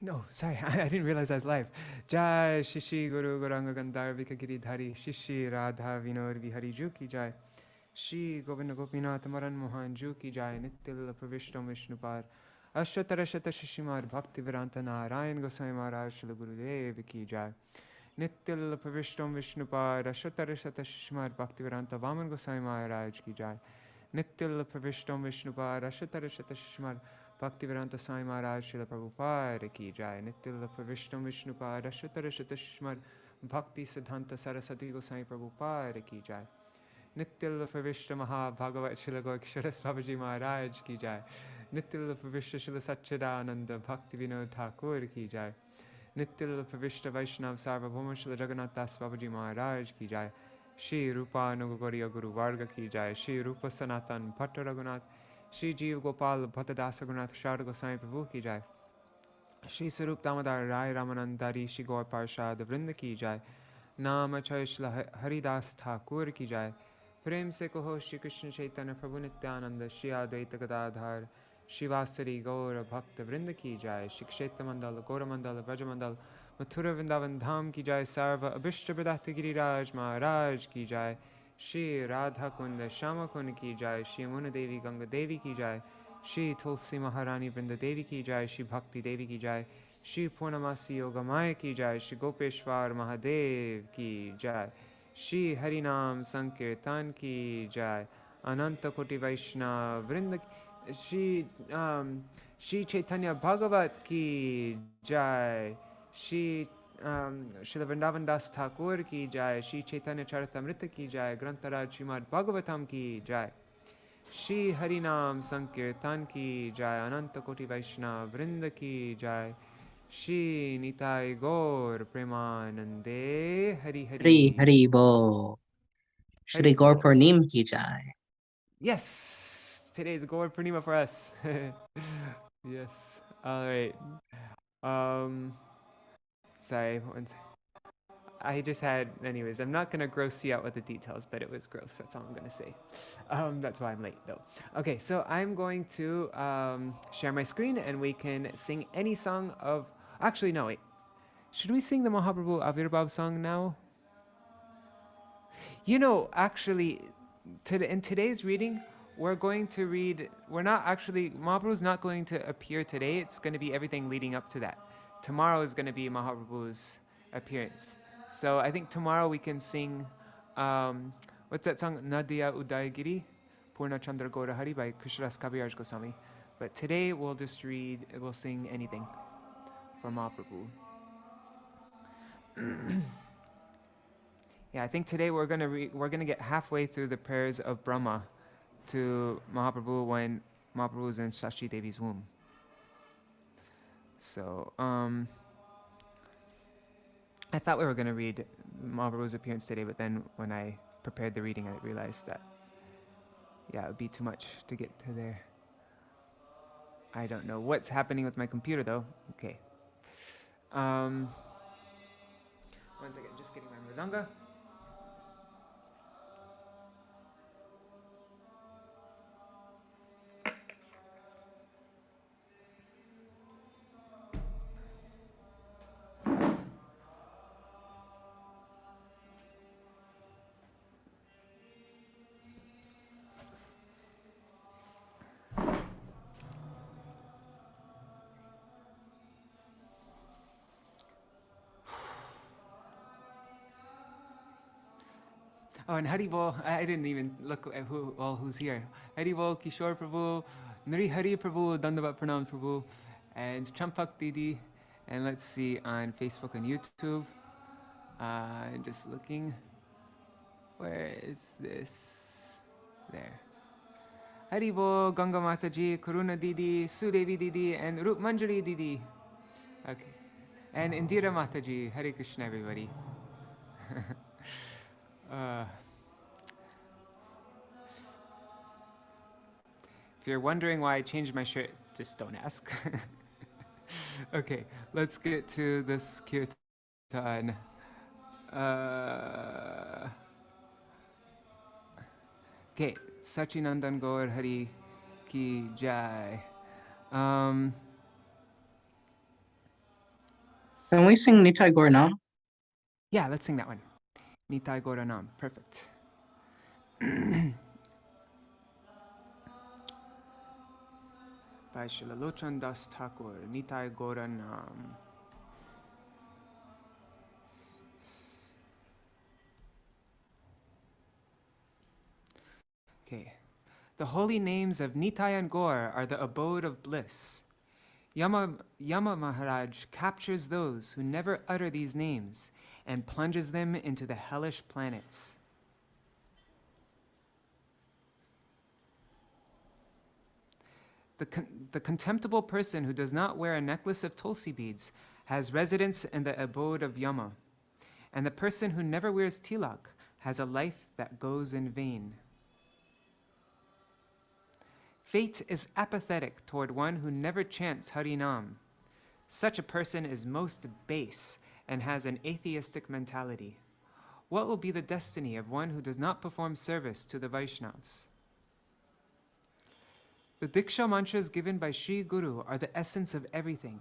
No, sorry, I didn't realize I was live. Jai Shishi Guru Gauranga Gandharvika Giridhari Shishi Radha Vinod Vihari Ju ki Jai. Shri Govinda Gopinath Maran Mohan Ju ki Jai. Nityānanda Pravishtam Vishnupar Ashtatarashata Shishimar Bhakti Viranta Narayan Goswami Maharaj Shri Gurudev ki Jai. Nityānanda Pravishtam Vishnupar Ashtatarashata Shishimar Bhakti Viranta Vaman Goswami Maharaj ki Jai. Nityānanda Pravishtam Vishnupar Ashtatarashata Shishimar Bhaktivedanta Swami Maharaj Srila Prabhupada ki Jai. Nityānanda Pravishtam Vishnupad Ashtatarashata Shishmad Bhakti Siddhanta Saraswati Goswami Prabhupada ki Jai. Nityānanda Pravishta Mahābhagavata Srila Gaurahari Babaji Maharaj ki Jai. Nityānanda Pravishta Srila Sachidananda Bhakti Vinod Thakur ki Jai. Nityānanda Pravishta Vaishnav Sarvabhauma Srila Jagannātha Babaji Maharaj ki Jai. Śrī Rupa Nugagoriya Guru Varga ki Jai. Śrī Rupa Sanatan Bhatta Raghunath Shri Jeev Gopal Bhattadasa Gurnath Sharda Goswami Prabhu ki Jai. Shri Sarup Damodar Rai Ramanandari Shri Gaur Parshad Vrinda ki Jai. Nama Chay Shri Haridas Thakur ki Jai. Prem se Koho Shri Krishna Chaitanya Prabhu Nityānanda Shri Advaita Gadadhar Shri Vasari Gaura Bhakta Vrinda ki Jai. Shri Kshetra Mandala Gaura Mandala Vraja Mandala Mathura Vrindavan Dham ki Jai. Sarva Abhishta Bhadata Giriraj Maharaj ki Jai. Shri Radha Kunda Shama Kunda ki Jai. Shri Yamuna Devi Ganga Devi ki Jai. Shri Tulsi Maharani Vrinda Devi ki Jai. Shri Bhakti Devi ki Jai. Shri Purnamasi Yogamaya ki Jai. Shri Gopeshwar Mahadev ki Jai. Shri Harinam Sankirtan ki Jai. Ananta Koti Vaishnava Vrinda Śrī Caitanya-bhāgavata ki Jai. Shri Srila Vrindavan Das Thakur ki Jai. Shri Chaitanya Charitamrita ki Jai. Grantaraj Srimad Bhagavatam ki Jai. Shri Harinam Sankirtan ki Jai. Ananta Koti Vaishnava Vrinda ki Jai. Shri Nitai Gaur Premanande Hari Hari Hari. Hari Bo. Shri Hari Gaur Bol. Purnima ki Jai. Yes! Today is Gaur Purnima for us. Yes. All right. Sorry. I just had, anyways, I'm not going to gross you out with the details, but it was gross. That's all I'm going to say. That's why I'm late, though. Okay, so I'm going to share my screen, and we can sing any song of... Actually, no, wait. Should we sing the Mahāprabhu Avirbhav song now? You know, actually, in today's reading, we're going to read... We're not actually... Mahaprabhu's not going to appear today. It's going to be everything leading up to that. Tomorrow is going to be Mahaprabhu's appearance. So I think tomorrow we can sing, what's that song? Nadia Udayagiri, Purna Chandra Gaurahari by Krishnadas Kaviraj Goswami. But today we'll just we'll sing anything for Mahaprabhu. Yeah, I think today we're gonna get halfway through the prayers of Brahmā to Mahaprabhu when Mahaprabhu is in Śacīdevi's womb. So, I thought we were going to read Mahaprabhu's appearance today, but then when I prepared the reading, I realized that, yeah, it would be too much to get to there. I don't know what's happening with my computer, though. Okay. 1 second, just getting my mridanga. Oh, and Haribol, I didn't even look at who's here. Haribol, Kishore Prabhu, Nari Hari Prabhu, Dandavat Pranam Prabhu, and Champak Didi, and let's see on Facebook and YouTube. Just looking. Where is this? There. Haribol, Ganga Mataji, Karuna Didi, Sudevi Didi, and Rup Manjari Didi. Okay. And Indira Mataji. Hare Krishna, everybody. If you're wondering why I changed my shirt, just don't ask. Okay, let's get to this kirtan. Okay, Sachinandan Gaurahari ki Jai. Can we sing Nitai Gaur Nam? Yeah, let's sing that one. Nitai Gaura Nam. Perfect. By Srila Lochan Das Thakur, Nitai Gaura Nam. Okay. The holy names of Nitai and Gaur are the abode of bliss. Yama Maharaj captures those who never utter these names and plunges them into the hellish planets. The contemptible person who does not wear a necklace of tulsi beads has residence in the abode of Yama, and the person who never wears tilak has a life that goes in vain. Fate is apathetic toward one who never chants Harinam. Such a person is most base and has an atheistic mentality. What will be the destiny of one who does not perform service to the Vaishnavas? The Diksha mantras given by Sri Guru are the essence of everything.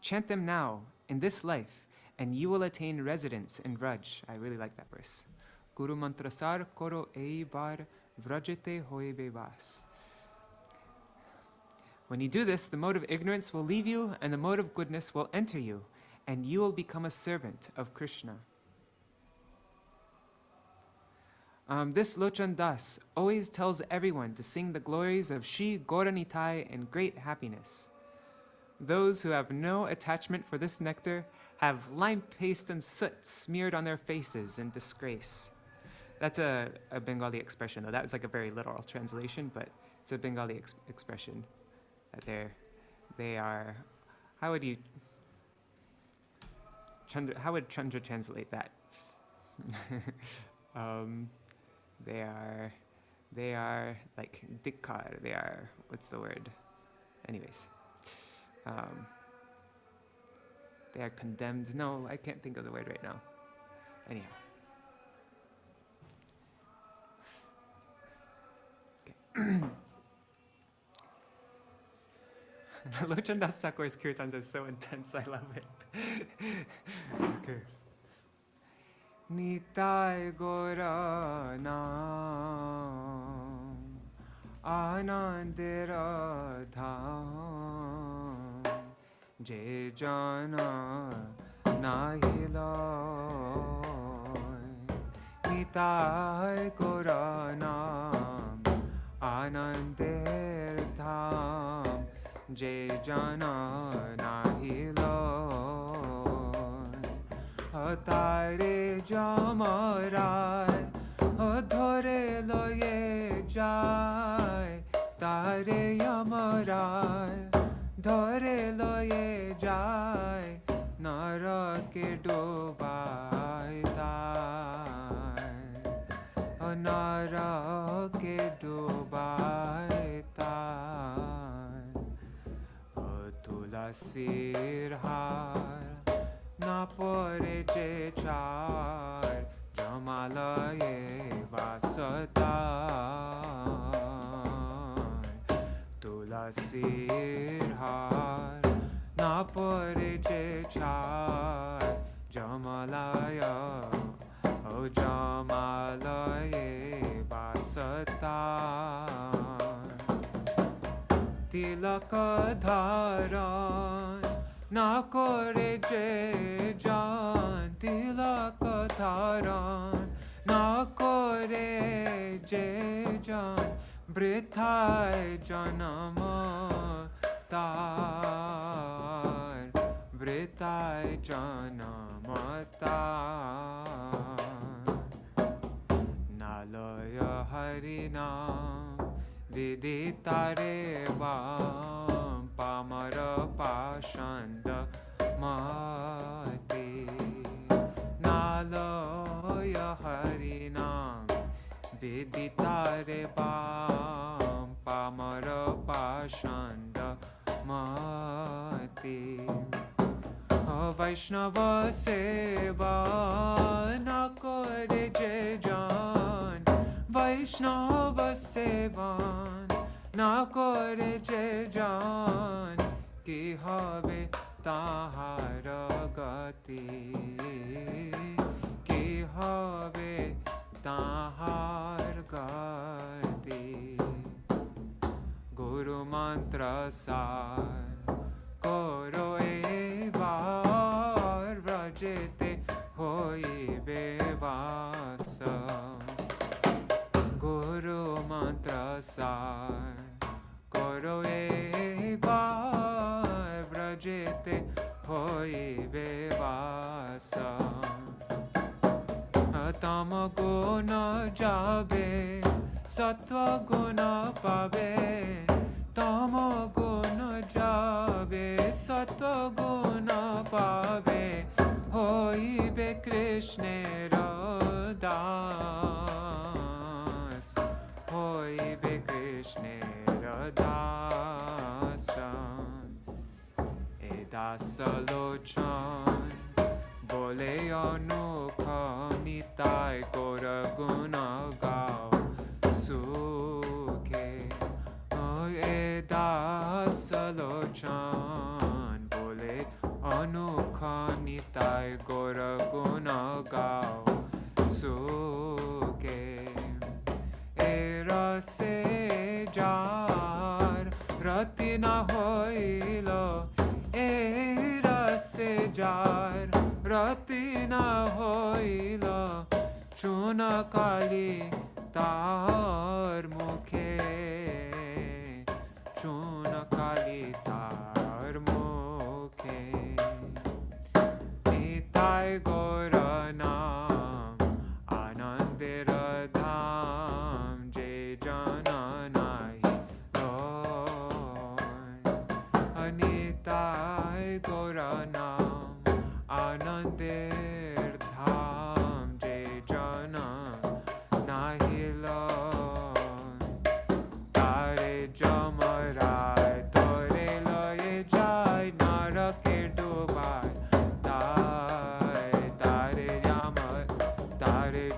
Chant them now, in this life, and you will attain residence in Vraj. I really like that verse. Guru mantrasar koro ei bar vrajete hoibe vas. When you do this, the mode of ignorance will leave you, and the mode of goodness will enter you, and you will become a servant of Krishna. This Lochan Das always tells everyone to sing the glories of Shri Gauranitai in great happiness. Those who have no attachment for this nectar have lime paste and soot smeared on their faces in disgrace. That's a Bengali expression, though. That was like a very literal translation, but it's a Bengali expression. That they are, how would Chandra translate that? They are like dikkar, they are, what's the word? Anyways, they are condemned. No, I can't think of the word right now. Anyhow. Okay. Lochan Das Thakur's kirtans are so intense, I love it. Okay. Nitai Gaura Nam Anantadeva Dham Je Jana Nahi Loy Nitai Gaura Nam Anantadeva Dham Je Jana Nahi Loy Atare Jamarai Adhore Loye Jai Tare Yamarai Dhore Loye Jai Narake Dubai Tai Narake Dubai Tai Tulasir Har Na pore je char Jamalaye vasatar Tulasir har Na pore je char Jamalaya O Jamalaye vasatar Tilaka dharan Na kore je jan tilaka dharan Na kore je jan Brithai janama tar Brithai janama tar Nalaya harinam Viditare vam Pamara Pashanda Mati Nalaya Harinam Viditare vam Pamara Pashanda Mati Vaishnava Seva Nakore Je Jan Vaishnava Sevan Na kore je jan ki have তাহার গতি কি হবে তাহার গতি গুরু মন্ত্র সার করো এবার ব্রজেতে হইবে বাস গুরু মন্ত্র সার করো এবার ব্রজেতে হইবে বাস তম গুণ যাবে সত্ব গুণ পাবে তম গুণ যাবে সত্ব গুণ পাবে হইবে কৃষ্ণের দাস হইবে কৃষ্ণের দাস এ দাস লোচন বলে অনুখ নিতাই কর গুণ গাও সুখে এ দাস লোচন বলে অনুখ নিতাই কর গুণ গাও সুখে এ রসে যার রতি না হইল এ রসে যার রতি না হইল চুন কালি তার মুখে চুন কালি তার মুখে নিতাই গৌর নাম আনন্দের ধাম যে জন নাহি লয় নিতাই গৌর নাম আনন্দের ধাম যে জন নাহি লয় তারে যমরায় তোরে লয়ে যায় নরকে ডুবায় তারে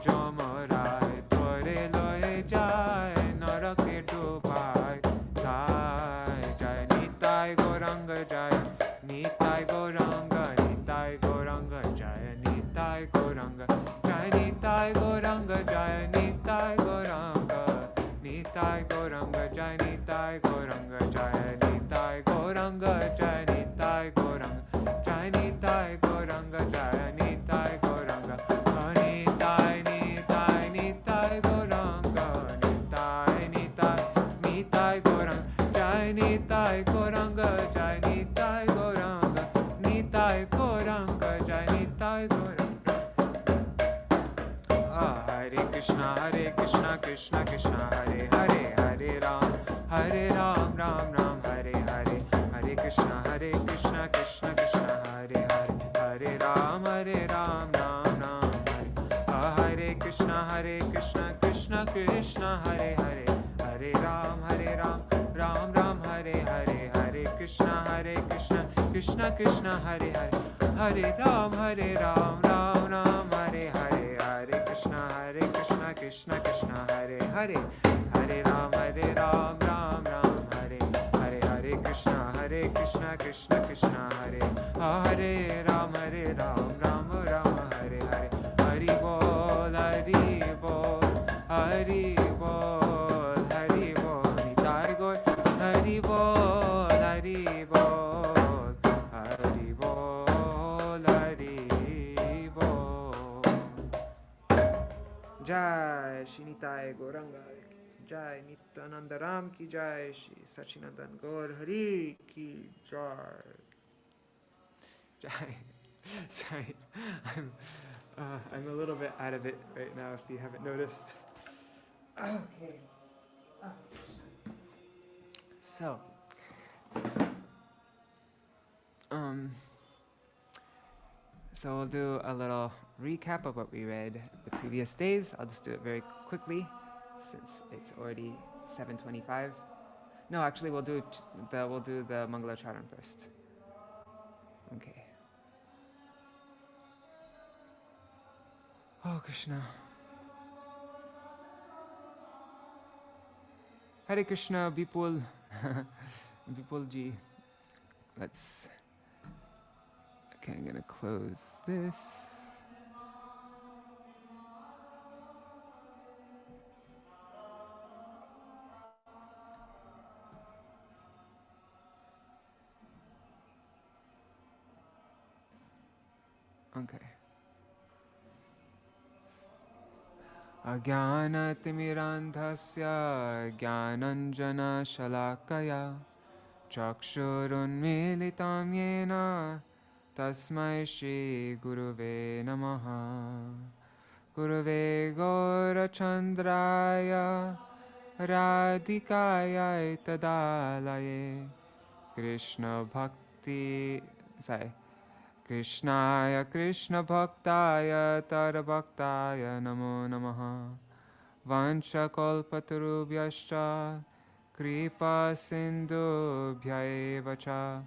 যমরায় তোরে লয়ে যায় নরকে ডুবায় জয় নিতাই গৌরাঙ্গ জয় নিতাই গৌরাঙ্গ নিতাই গৌরাঙ্গ জয় নিতাই গৌরাঙ্গ জয় নিতাই গৌরাঙ্গ জয় নিতাই গৌরাঙ্গ নিতাই গৌরাঙ্গ জয় নিতাই গৌরাঙ্গ জয় নিতাই গৌরাঙ্গ জয় নিতাই গৌরাঙ্গ জয় নিতাই গৌরাঙ্গ জয় নিতাই গৌরাঙ্গ নিতাই নিতাই নিতাই গৌরাঙ্গ নিতাই নিতাই নিতাই গৌরাঙ্গ জয় নিতাই গৌরাঙ্গ জয় নিতাই গৌরাঙ্গ নিতাই গৌরাঙ্গ জয় Nitai Gauranga Hare Krishna Krishna Krishna Hare Hare Hare Ram Ram Ram Hare Hare Hare Krishna Krishna Krishna Hare Hare Hare Ram Ram Ram Hare Krishna Krishna Krishna Hare Hare Hare Ram Ram Ram Hare Hare Hare Krishna Krishna Krishna Hare Hare Hare Ram Ram Ram Hare Hare Hare Krishna Krishna Krishna Hare Hare Hare Ram Ram Ram Hare Hare Hare Krishna Krishna Krishna Hare Hare Ram Ram Ram Hare Hare Hari Bol Hari Bol Hari Bol Hari Bol Nitai Gaur Hari Bol Hari Bol Hari Bol Hari Bol Jai Shri Nitai Gauranga Jai Nityānanda Ram ki Jai Shri Sacīdevī Gaurahari ki Jai Jai sorry I'm a little bit out of it right now if you haven't noticed. Okay. So we'll do a little recap of what we read the previous days. I'll just do it very quickly since it's already 7:25. No, actually we'll do the Mangalacharan first. Okay. Oh Krishna. Hare Krishna, Vipul. Vipul ji. Let's Okay, I'm gonna close this. Okay. Ajnānatimirandhasya jnananjana shalakaya chakshurunmilitam yena tasmai Shri Guruve Namaha. Gurave Gaurachandraya Radhikaya Tadalaye Krishna Bhakti Sai Krishnaya Krishna Bhaktaya Tadabhaktaya Namo Namaha Vanchakalpatarubhyascha Kripa Sindhubhyaeva cha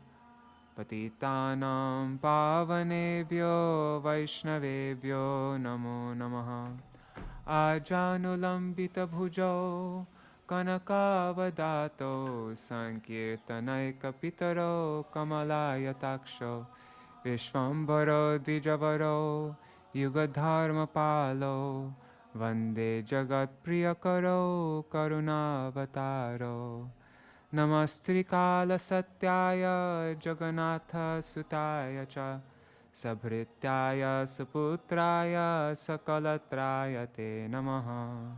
Patitanam Pavanebhyo Vaishnavebhyo Namo Namaha Ajanulambita bhujau Kanakavadato Sankirtanaikapitaro Kamalayataksho Vishvambaro Dijavaro Yugadharma Palo Vande Jagat Priyakaro Karunavataro Namastrikala Satyaya Jagannātha Sutaya cha Sabhrityaya Saputraya Sakalatraya Te Namaha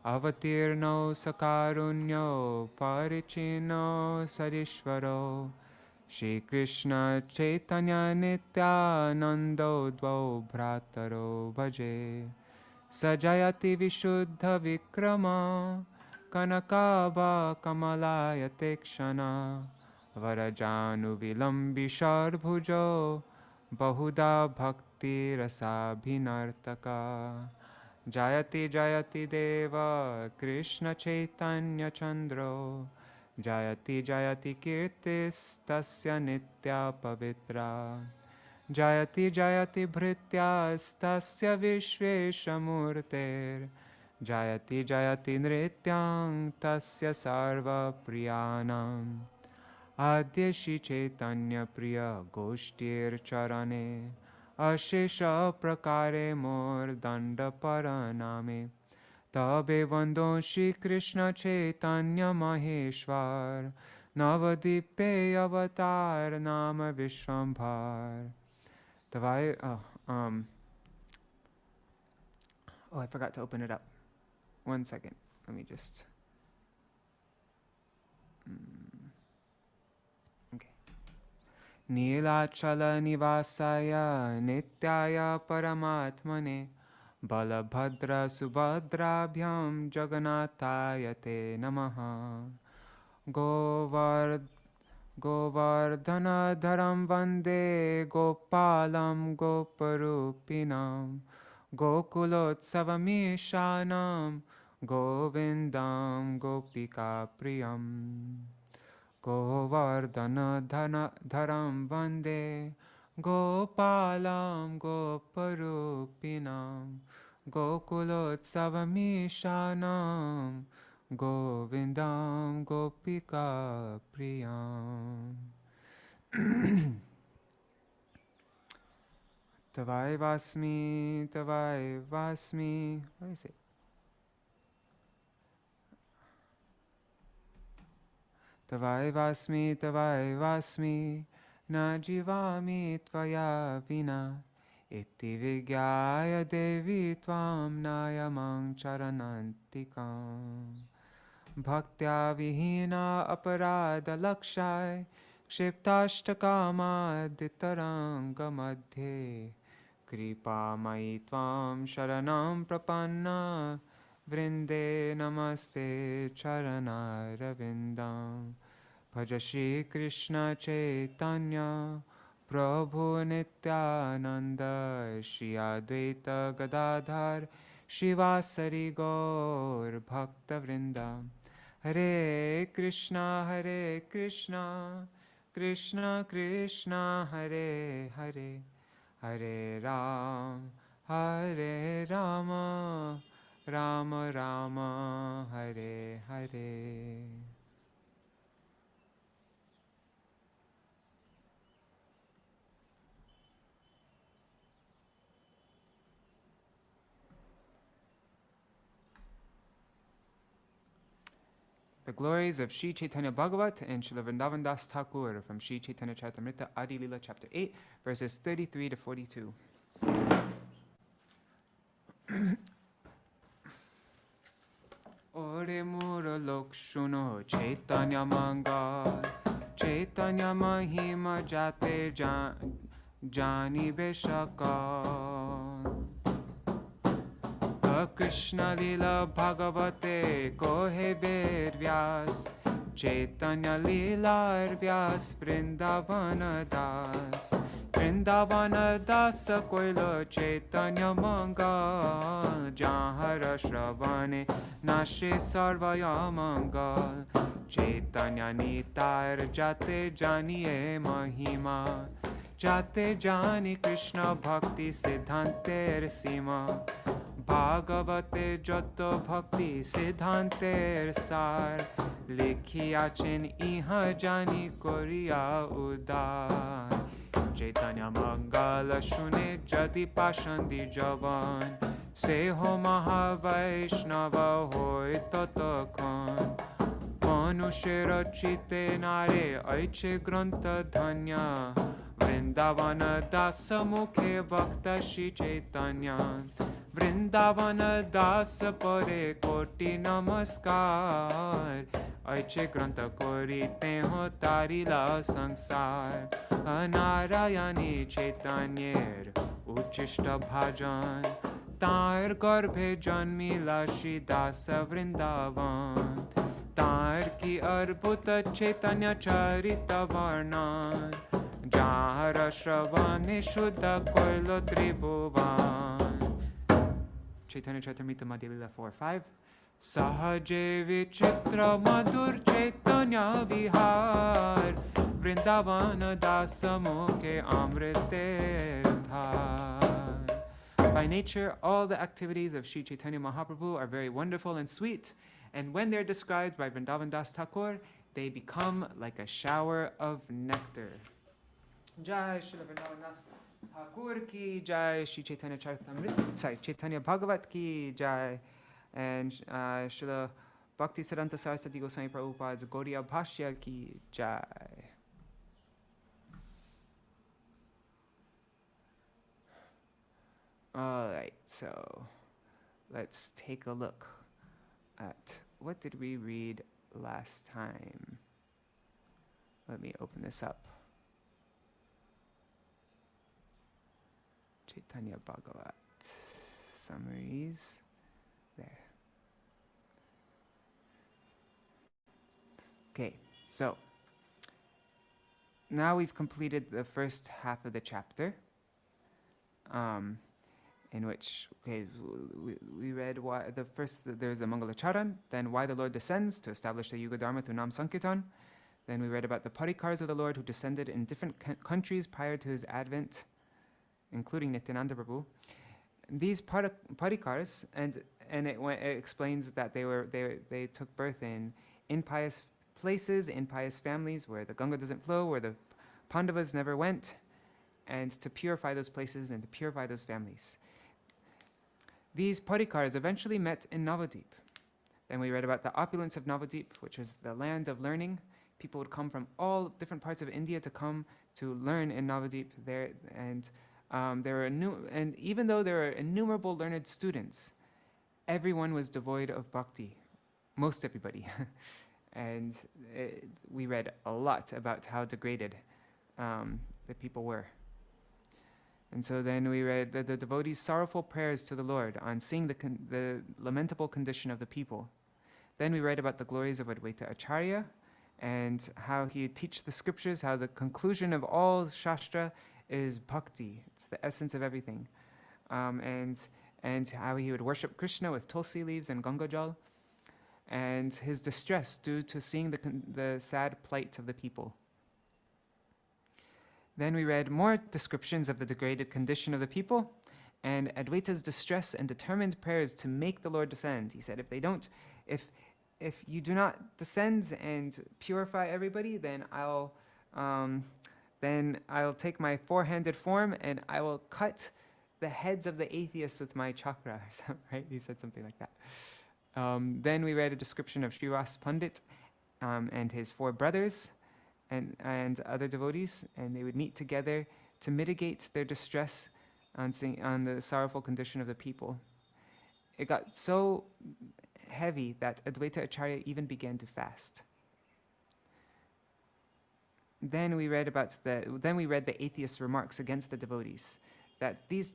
Avatirno Sakarunyo Parichino Sarishvaro Shri Kṛṣṇa Caitanya Nityānanda Dvau Bhrataro Bhaje Sajayati Vishuddha Vikrama Kanakava Kamalaya Tekshana Varajanu Vilambishar Bhujo Bahuda Bhakti Rasabhinartaka Jayati Jayati Deva Krishna Chaitanya Chandro Jayati Jayati Kirtis Tasya Nitya Pavitra Jayati Jayati Bhrityas Tasya Vishveshamurter Jayati Jayati Nrityang Tasya Sarva Priyanam Adya Shri Caitanya Priya Goshtir Charane Ashesha Prakare Mor Danda Paraname Tabe Vando Shri Krishna Chaitanya Maheshwar Navadipe Avatar Nama Vishwambhar Tavai, I forgot to open it up. 1 second. Let me just. Okay. Nilachala Nivasaya Nityaya Paramatmane Balabhadra Subhadrabhyam Jagannathaya Te Namaha Govardhanadharam Vande Gopalam Goparupinam Gokulotsavamishanam Govindam Gopika Priyam Govardhanadharam Vande Gopalam Goparupinam Gokulotsavamishanam Govindam Gopika Priyam Tavai Vasmi, where is it? Tavai Vasmi, na jivami tvaya vina, iti vigyaya devi tvam nayamang charanantikam. Bhaktya vihina aparada lakshai, kshiptastakama ditaranga madhe, kripa mai tvam sharanam prapanna, vrinde namaste charanaravindam. Bhaja Shri Krishna Chaitanya Prabhu Nityānanda Shri Advaita Gadadhar Shivasari Gaur Bhakta Vrinda Hare Krishna Krishna Krishna Hare Hare Hare Rama Rama Rama Hare Hare. The glories of Śrī Caitanya-bhāgavata and Śrīla Vrindavan Das Thakur from Śrī Caitanya Charitamrita Adi Lila chapter 8 verses 33 to 42. Ore mura lok shuno Chaitanya Mangal Chaitanya Mahima Jate Jani Beshakal Krishna Lila Bhagavate Kohe Ved Vyas Chaitanya Lila Vyas Vrindavana Das Vrindavana Das Koilo Chaitanya Mangal Jahara Shravane Nashe Sarvaya Mangal Chaitanya Nitar Jate Janiye Mahima Jate Jani Krishna Bhakti Siddhanter Sima Bhagavate Joto Bhakti Siddhanter Sar Likhiyachen Iha Jani Koriya Udar Chaitanya Mangala Shune Jadi Pashandi Javan Seho Mahavaishnava Hoy Totokon Manushera Chite Nare Aiche Granta Dhanya Vrindavana Dasa Mukhe Bhakta Śrī Caitanya Vrindavana Dasa Pare Koti Namaskar Aiche Granta Kori Teho Tarila Sansar Anarayani Chaitanyer Uchishta Bhajan Tar Garbhe Janmila Śrī Dasa Vrindavan Tar Ki Arbhuta Chaitanya Charita Varnan Jahara Shravane Shuddha Koilo Tribhuvan Chaitanya Charitamrita Madhya-lila 4-5 Sahaje Vichitra Madhur Chaitanya Vihar Vrindavana Dasa Mukhe Amrite Dhar. By nature, all the activities of Śrī Caitanya Mahāprabhu are very wonderful and sweet, and when they're described by Vrindavan Das Thakur, they become like a shower of nectar. Jai Śrīla Vrindavan Das Thakur ki Jai, Śrī Caitanya Charitamrita, Caitanya-bhāgavata ki Jai, and Śrīla Bhaktisiddhanta Saraswati Goswami Prabhupada's Gaudiya Bhashya ki Jai. Alright, so let's take a look at what did we read last time. Let me open this up. Caitanya-bhāgavata summaries. There. Okay, so now we've completed the first half of the chapter, in which we read why there's a Mangalacharan, then why the Lord descends to establish the Yuga Dharma through Nam Sankirtan. Then we read about the parikars of the Lord who descended in different countries prior to his advent, including Nityānanda Prabhu. These parikars, and it explains that they took birth in pious places, in pious families where the Ganga doesn't flow, where the Pandavas never went, and to purify those places and to purify those families. These parikars eventually met in Navadip. Then we read about the opulence of Navadip, which was the land of learning. People would come from all different parts of India to come to learn in Navadip there, and and even though there were innumerable learned students, everyone was devoid of bhakti, most everybody. And we read a lot about how degraded the people were. And so then we read the devotees' sorrowful prayers to the Lord on seeing the lamentable condition of the people. Then we read about the glories of Advaita Acharya and how he would teach the scriptures, how the conclusion of all Shastra is bhakti. It's the essence of everything. And how he would worship Krishna with tulsi leaves and Ganga Jal, and his distress due to seeing the sad plight of the people. Then we read more descriptions of the degraded condition of the people and Advaita's distress and determined prayers to make the Lord descend. He said, if you do not descend and purify everybody, then I'll take my four-handed form and I will cut the heads of the atheists with my chakra, right? He said something like that. Then we read a description of Sri Ras Pandit and his 4 brothers and other devotees, and they would meet together to mitigate their distress on the sorrowful condition of the people. It got so heavy that Advaita Acharya even began to fast. Then we read the atheist remarks against the devotees, that these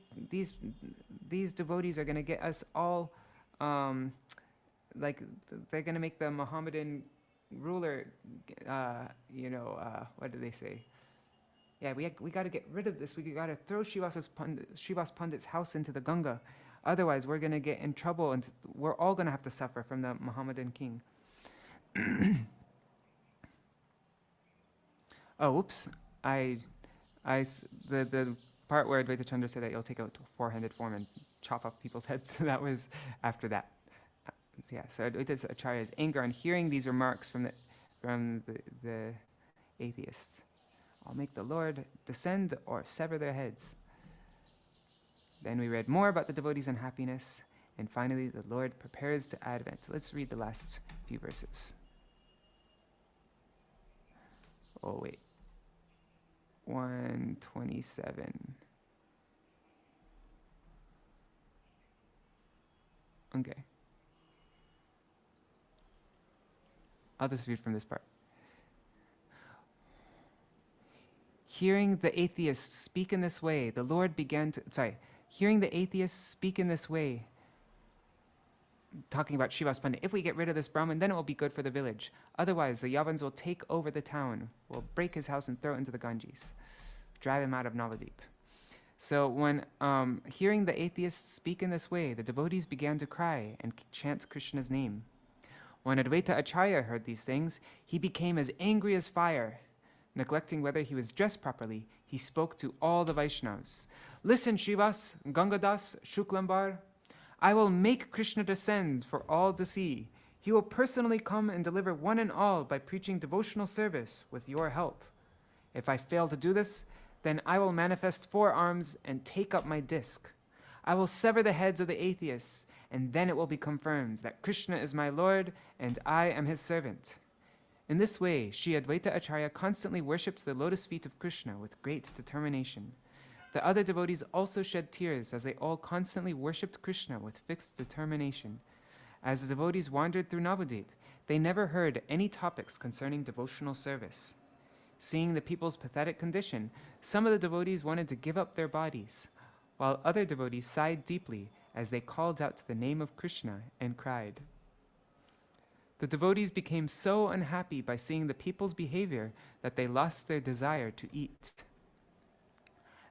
devotees are going to get us all, like they're going to make the Mohammedan ruler, what do they say? Yeah, we got to get rid of this. We got to throw Srivas Pandit's house into the Ganga. Otherwise, we're going to get in trouble, and we're all going to have to suffer from the Mohammedan king. Oh, oops! The part where Advaita Chandra said that you'll take out 4-handed form and chop off people's heads. That was after that. So Advaita Acharya's anger on hearing these remarks from the atheists. I'll make the Lord descend or sever their heads. Then we read more about the devotees' unhappiness, and finally the Lord prepares to Advent. Let's read the last few verses. Oh wait, 127. Okay. I'll just read from this part. Hearing the atheists speak in this way, the Lord began to... Hearing the atheists speak in this way, talking about Srivas Pandit, if we get rid of this Brahmin, then it will be good for the village. Otherwise, the Yavans will take over the town, will break his house and throw it into the Ganges, drive him out of Navadvip. So when hearing the atheists speak in this way, the devotees began to cry and chant Krishna's name. When Advaita Acharya heard these things, he became as angry as fire. Neglecting whether he was dressed properly, he spoke to all the Vaishnavas. Listen, Srivas, Gangadas, Shuklambar, I will make Krishna descend for all to see. He will personally come and deliver one and all by preaching devotional service with your help. If I fail to do this, then I will manifest 4 arms and take up my disc. I will sever the heads of the atheists, and then it will be confirmed that Krishna is my Lord and I am his servant. In this way, Sri Advaita Acharya constantly worshipped the lotus feet of Krishna with great determination. The other devotees also shed tears as they all constantly worshipped Krishna with fixed determination. As the devotees wandered through Navadvip, they never heard any topics concerning devotional service. Seeing the people's pathetic condition, some of the devotees wanted to give up their bodies, while other devotees sighed deeply as they called out to the name of Krishna and cried. The devotees became so unhappy by seeing the people's behavior that they lost their desire to eat.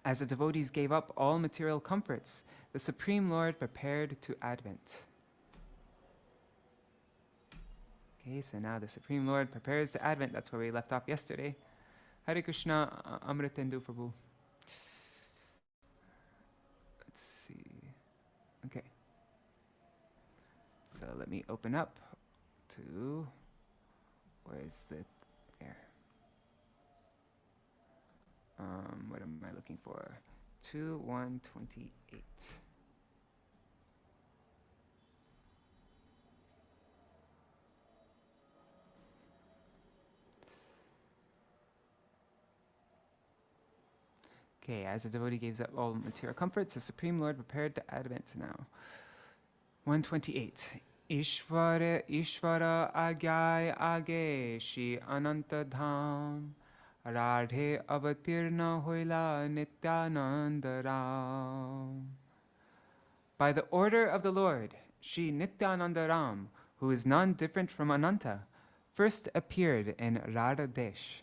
As the devotees gave up all material comforts, the Supreme Lord prepared to Advent. Okay, so now the Supreme Lord prepares to Advent. That's where we left off yesterday. Hare Krishna, Amritendu Prabhu. Let's see. Okay. So let me open up to, where is the, there. What am I looking for? 2:128. Okay, as the devotee gives up all material comforts, the Supreme Lord prepared to Advent now. 128. Ishvara agyay age Shri Anantadeva Radhe avatirna hoila Nityānanda Ram. By the order of the Lord, Shri Nityānanda Ram, who is none different from Ananta, first appeared in Radha Desh.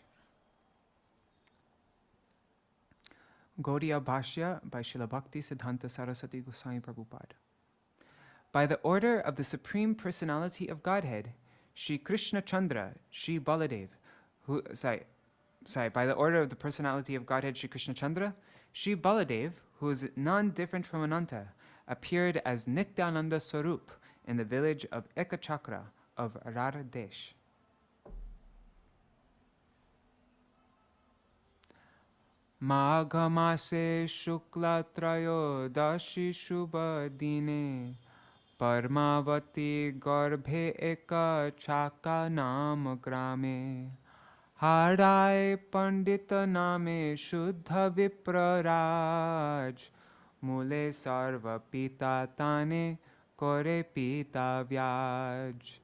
Gaudiya Bhashya by Srila Bhakti Siddhanta Saraswati Goswami Prabhupada. By the order of the Supreme Personality of Godhead, Shri Krishna Chandra, Shri Baladev, by the order of the Personality of Godhead, Shri Krishna Chandra, Shri Baladev, who is non-different from Ananta, appeared as Nityananda Swarup in the village of Ekachakra of Radha Desh. Maghamase Shukla Trayo Dashi Shubha Dine Parmavati garbhe eka chaka nam grame Harai pandita name shuddha vipraraj Mule sarva pita tane kore pita vyaj.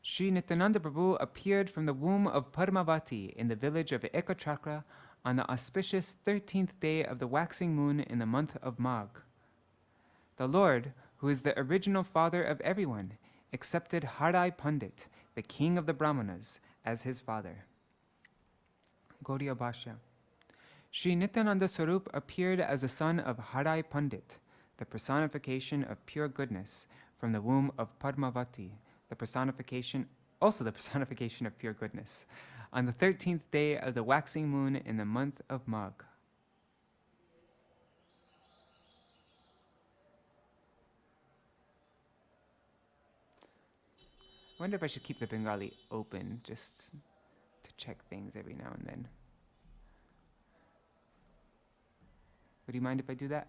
Sri Nityananda Prabhu appeared from the womb of Padmavati in the village of Ekachakra on the auspicious 13th day of the waxing moon in the month of Magh. The Lord, who is the original father of everyone, accepted Harai Pandit, the king of the Brahmanas, as his father. Gaudiya Bhashya. Sri Nityananda Swarup appeared as the son of Harai Pandit, the personification of pure goodness, from the womb of Padmavati, the personification of pure goodness, on the 13th day of the waxing moon in the month of Magh. I wonder if I should keep the Bengali open just to check things every now and then. Would you mind if I do that?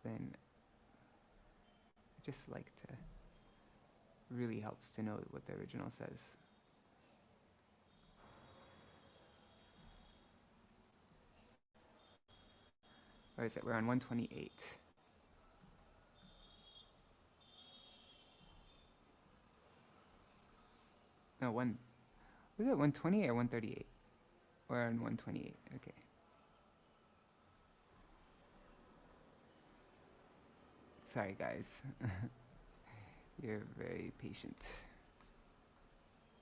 Then I just like to, really helps to know what the original says. Where is it? We're on 128. No, was it 120 or 138? We're on 128, okay. Sorry guys, you're very patient.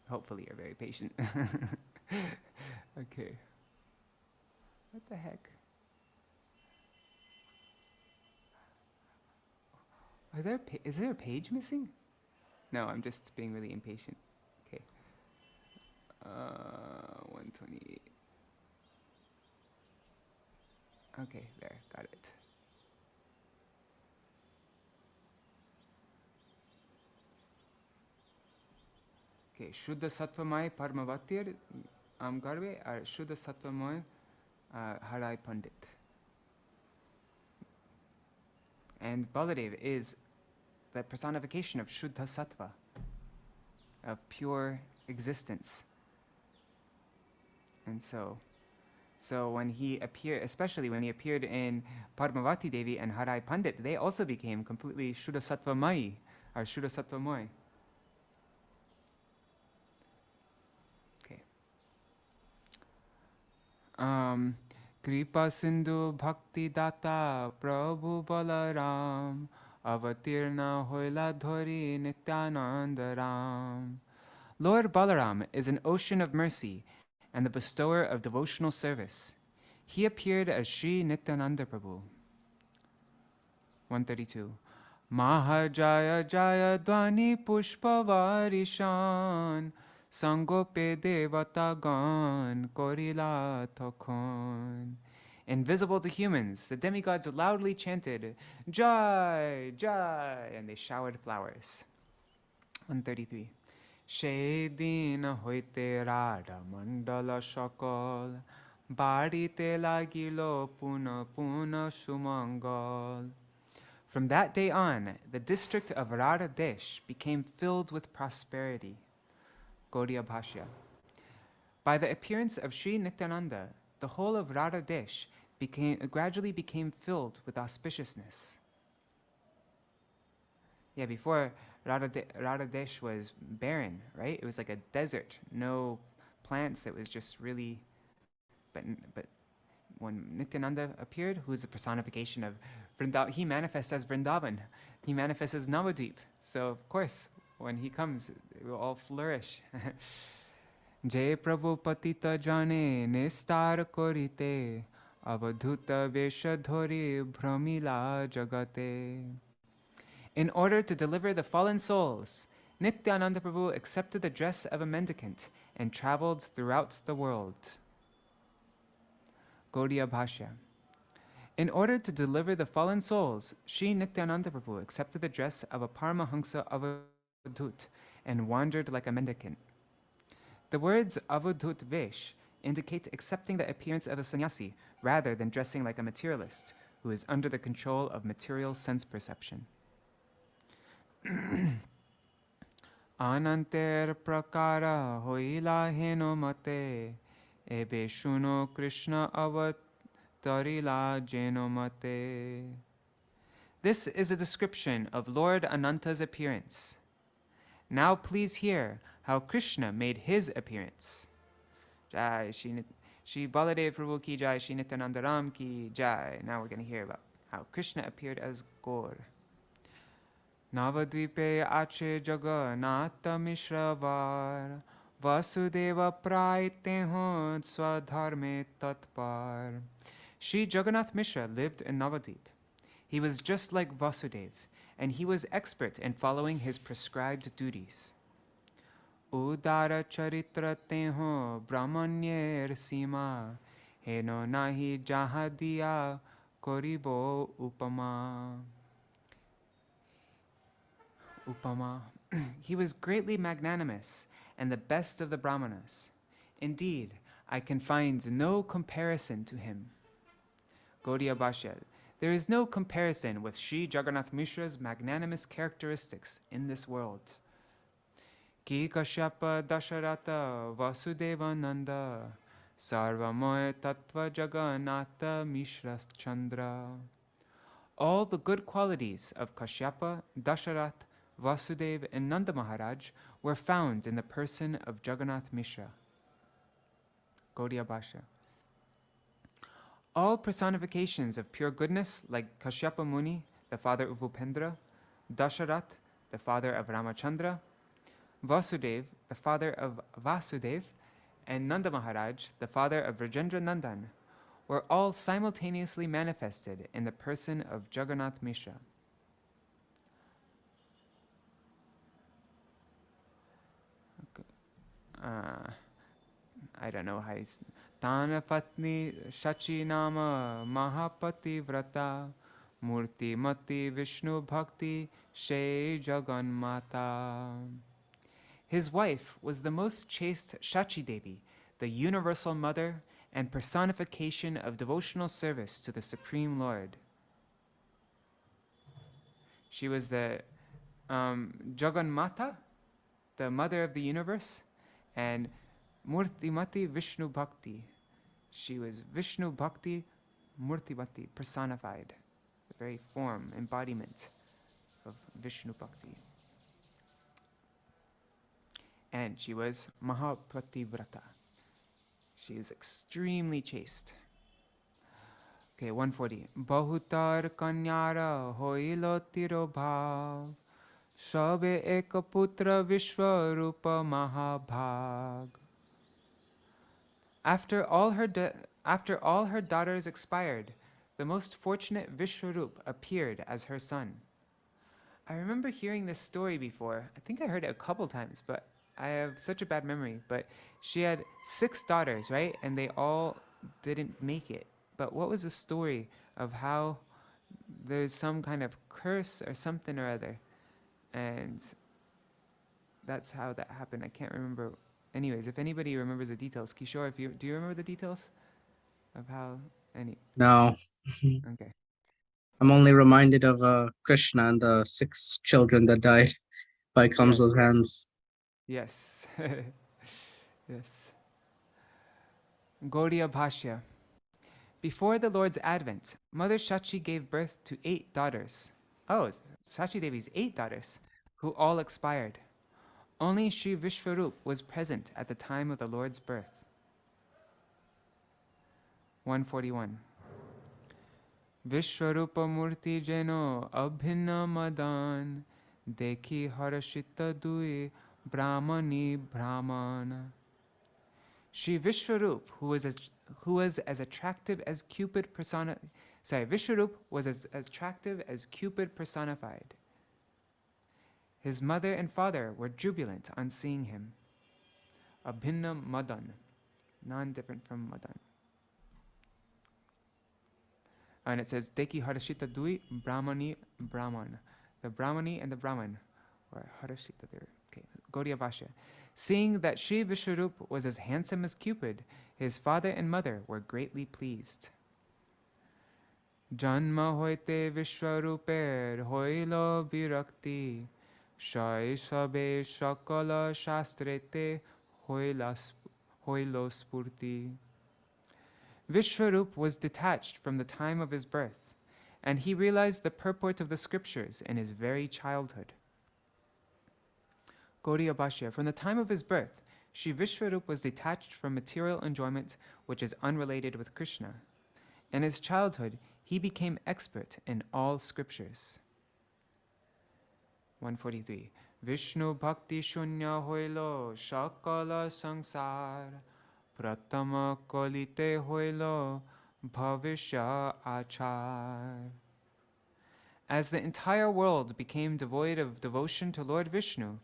Hopefully you're very patient. Okay. What the heck? Is there a page missing? No, I'm just being really impatient. Okay. 128. Okay, there, got it. Okay, Shuddha Sattvamay Parmavatir Garve or Shuddha Sattvamay Harai Pandit. And Baladev is the personification of Shuddha Sattva, of pure existence. And so when he appeared, especially when he appeared in Padmavati Devi and Harai Pandit, they also became completely Shuddha Sattvamai, or Shuddha Sattvamoy. Okay. Kripa Sindhu Bhakti Data Prabhu Balarāma Avatirna Hoila Dhori Nityānanda Ram. Lord Balarāma is an ocean of mercy and the bestower of devotional service. He appeared as Sri Nityananda Prabhu. 132. Maha Jaya Jaya Dvani Pushpavarishan Sangope Devata Gan Korila Tokon. Invisible to humans, the demigods loudly chanted, Jai, Jai, and they showered flowers. 133. Shedin hoite Radha Mandala Shakal Barite Lagilo Puna Puna Shumangal. From that day on, the district of Radha Desh became filled with prosperity. Gaudiya Bhashya. By the appearance of Sri Nityananda, the whole of Radha Desh gradually became filled with auspiciousness. Yeah, before Radha Desh was barren, right? It was like a desert, no plants. It was just really, but when Nityananda appeared, who is the personification of Vrindavan, he manifests as Vrindavan. He manifests as Navadvip. So of course, when he comes, it will all flourish. Jai Prabhu Patita Jane Nistar Korite Avadhuta Vesha Dhori Brahmila Jagate. In order to deliver the fallen souls, Nityananda Prabhu accepted the dress of a mendicant and traveled throughout the world. Gaudiya Bhashya. In order to deliver the fallen souls, Sri Nityananda Prabhu accepted the dress of a Paramahansa Avadhut and wandered like a mendicant. The words Avadhut Vesh indicate accepting the appearance of a sannyasi rather than dressing like a materialist who is under the control of material sense perception. Ananter prakara hoila heno mate, ebe shuno Krishna avatarila jeno mate. This is a description of Lord Ananta's appearance. Now please hear how Krishna made his appearance. Jai Shri Baladev Prabhu ki jai, Shri Nityānanda Ram ki jai. Now we're going to hear about how Krishna appeared as Gaur. Navadvipe ache Jagannātha Miśra var, Vasudeva praite hon swadharme tatpar. Śrī Jagannātha Miśra lived in Navadvip. He was just like Vasudeva, and he was expert in following his prescribed duties. Udara charitra teho brahmanyer sima, heno nahi jahadiya koribo upama. Upama. He was greatly magnanimous and the best of the Brahmanas. Indeed, I can find no comparison to him. Gaudiya Bhashya. There is no comparison with Śrī Jagannātha Miśra's magnanimous characteristics in this world. Ki Kashyapa Dasharatha Vasudevananda Sarvamoya Tattva Jagannātha Miśra Chandra. All the good qualities of Kashyapa, Dasharatha, Vasudeva, and Nanda Maharaj were found in the person of Jagannātha Miśra. Gaudiya Bhashya. All personifications of pure goodness, like Kashyapa Muni, the father of Upendra, Dasharatha, the father of Ramachandra, Vasudeva, the father of Vasudeva, and Nanda Maharaj, the father of Rajendra Nandan, were all simultaneously manifested in the person of Jagannātha Miśra. I don't know how he's... Tana Patni Shachi Nama Mahapati Vrata Murti Mati Vishnu Bhakti Śrī Jagannātha. His wife was the most chaste Śacīdevī, the universal mother and personification of devotional service to the Supreme Lord. She was the Jagannātha, the mother of the universe, and Murtimati Vishnu Bhakti. She was Vishnu Bhakti Murtimati, personified, the very form, embodiment of Vishnu Bhakti. And she was Mahapativrata. She was extremely chaste. Okay, 140. Bahutar kanyara hoilo tiro bhav, shabe eka putra Viśvarūpa mahabhag. After all her daughters expired, the most fortunate Viśvarūpa appeared as her son. I remember hearing this story before. I think I heard it a couple times, but I have such a bad memory. But she had 6 daughters, right? And they all didn't make it. But what was the story of how there's some kind of curse or something or other? And that's how that happened. I can't remember. Anyways, if anybody remembers the details, Kishore, do you remember the details of how any? No. Okay. I'm only reminded of Krishna and the 6 children that died by Kamsa's hands. Yes. Yes. Gaudiya Bhashya. Before the Lord's advent, Mother Shachi gave birth to 8 daughters. Oh, Śacīdeví's 8 daughters, who all expired. Only Śrī Viśvarūpa was present at the time of the Lord's birth. 141. Viśvarūpa murti jeno abhinna madan, dekhi harashita dui brahmani brahmana. Śrī Viśvarūpa, who was as attractive as Cupid personified. Viśvarūpa was as attractive as Cupid personified. His mother and father were jubilant on seeing him. Abhinna madan, non-different from madan. And it says, Deki harashita dui brahmani brahman. The brahmani and the brahman were harashita there. Okay, Gaudiya Bhashya. Seeing that Śrī Viśvarūpa was as handsome as Cupid, his father and mother were greatly pleased. Janma hoite Viśvarūper hoilo birakti, Shaisabe shakala shastrete hoilo spurti. Viśvarūpa was detached from the time of his birth, and he realized the purport of the scriptures in his very childhood. Gaudiya Bhashya. From the time of his birth, Śrī Viśvarūpa was detached from material enjoyment which is unrelated with Krishna. In his childhood, he became expert in all scriptures. 143. Vishnu bhakti shunya hoilo shakala sangsar pratama kolite hoilo bhavishya achar. As the entire world became devoid of devotion to Lord Vishnu,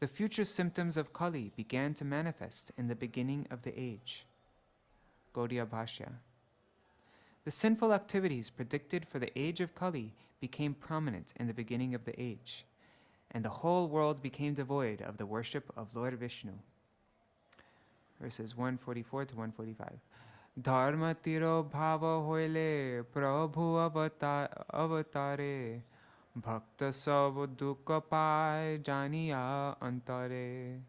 the future symptoms of Kali began to manifest in the beginning of the age. Gaudiya Bhashya. The sinful activities predicted for the age of Kali became prominent in the beginning of the age, and the whole world became devoid of the worship of Lord Vishnu. Verses 144 to 145. Dharma tiro bhava hoile prabhu avatare bhakta sab dukha pai janiya antare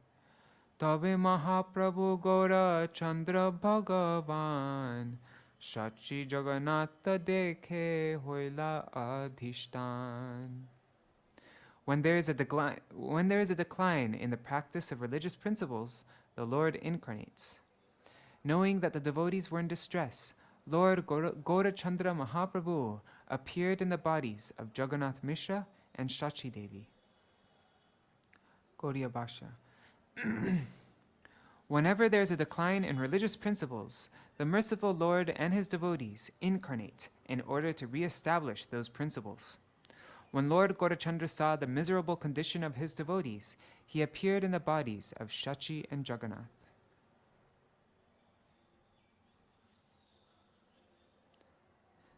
tabe Mahāprabhu Gaura Chandra Bhagavan Shachi Jagannātha dekhe hoila adhishtan. When there is a decline in the practice of religious principles, the Lord incarnates. Knowing that the devotees were in distress, Lord Gaurachandra Mahāprabhu appeared in the bodies of Jagannātha Miśra and Śacīdevī. Gaudiya Bhashya. Whenever there is a decline in religious principles, the merciful Lord and his devotees incarnate in order to re-establish those principles. When Lord Gaurachandra saw the miserable condition of his devotees, he appeared in the bodies of Shachi and Jagannath.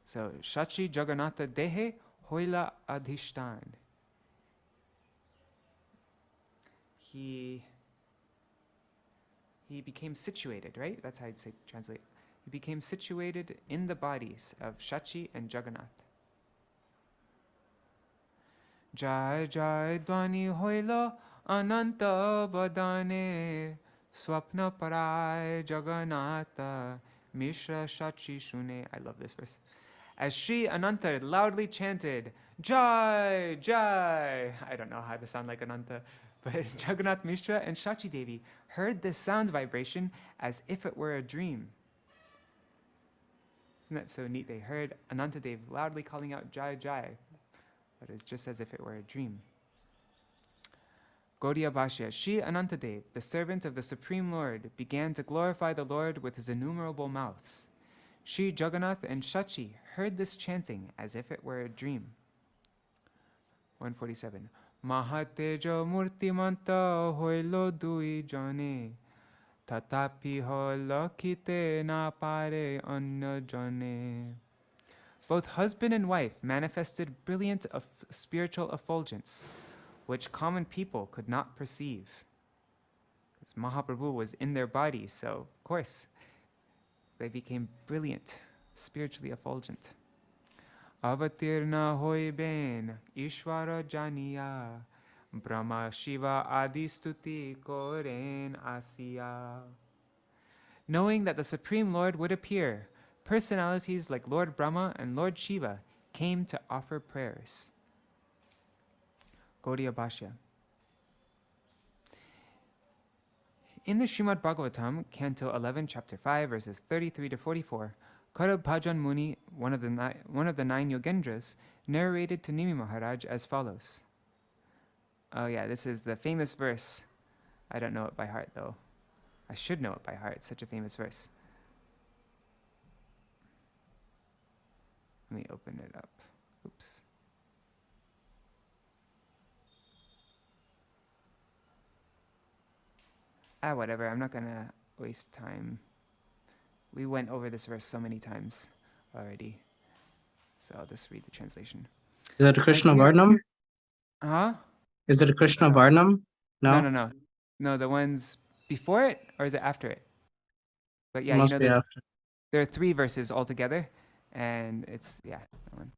So, Shachi Jagannatha Dehe Hoila Adhishtan. He became situated, right? That's how I'd say translate. He became situated in the bodies of Shachi and Jagannath. Jai Jai Dwani Hoila Ananta Vadane Swapna Parai Jagannatha Miśra Shachi Shune. I love this verse. As Sri Ananta loudly chanted, Jai, Jai. I don't know how to sound like Ananta, but Jagannātha Miśra and Śacīdevī heard this sound vibration as if it were a dream. Isn't that so neat? They heard Anantadeva loudly calling out Jai, Jai, but it's just as if it were a dream. Gaudiya Bhashya. Śrī Anantadeva, the servant of the Supreme Lord, began to glorify the Lord with his innumerable mouths. Śrī Jagannātha and Shachi heard this chanting as if it were a dream. 147. Mahateja murtimanta hoilo dui jane tatapi holakite na pare anya jane. Both husband and wife manifested brilliant spiritual effulgence, which common people could not perceive. Because Mahāprabhu was in their body, so of course they became brilliant, spiritually effulgent. Avatirna hoiben Ishvara janiya Brahmā Shiva adistuti koren asiya. Knowing that the Supreme Lord would appear, personalities like Lord Brahma and Lord Shiva came to offer prayers. Gaudiya Bhashya. In the Śrīmad Bhagavatam, Canto 11, Chapter 5, verses 33 to 44, Kara Bhajan Muni, one of the 9 Yogendras, narrated to Nimi Maharaj as follows. Oh yeah, this is the famous verse. I don't know it by heart though. I should know it by heart, it's such a famous verse. Let me open it up. Oops. Whatever, I'm not gonna waste time. We went over this verse so many times already. So I'll just read the translation. Is that a Krishna Varnam? Huh? Is it a Krishna Varnam? No. No, the ones before it, or is it after it? But yeah, Must be after. there are 3 verses altogether, And it's, yeah, that one.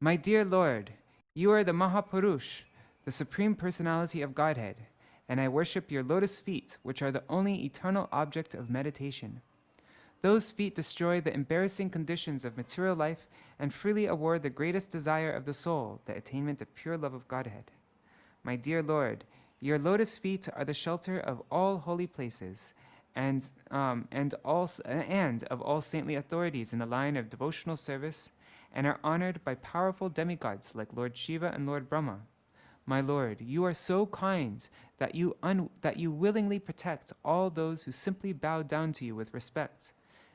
My dear Lord, you are the Mahapurush, the Supreme Personality of Godhead, and I worship your lotus feet, which are the only eternal object of meditation. Those feet destroy the embarrassing conditions of material life and freely award the greatest desire of the soul, the attainment of pure love of Godhead. My dear Lord, your lotus feet are the shelter of all holy places and of all saintly authorities in the line of devotional service, and are honored by powerful demigods like Lord Shiva and Lord Brahma. My Lord, you are so kind that you willingly protect all those who simply bow down to you with respect,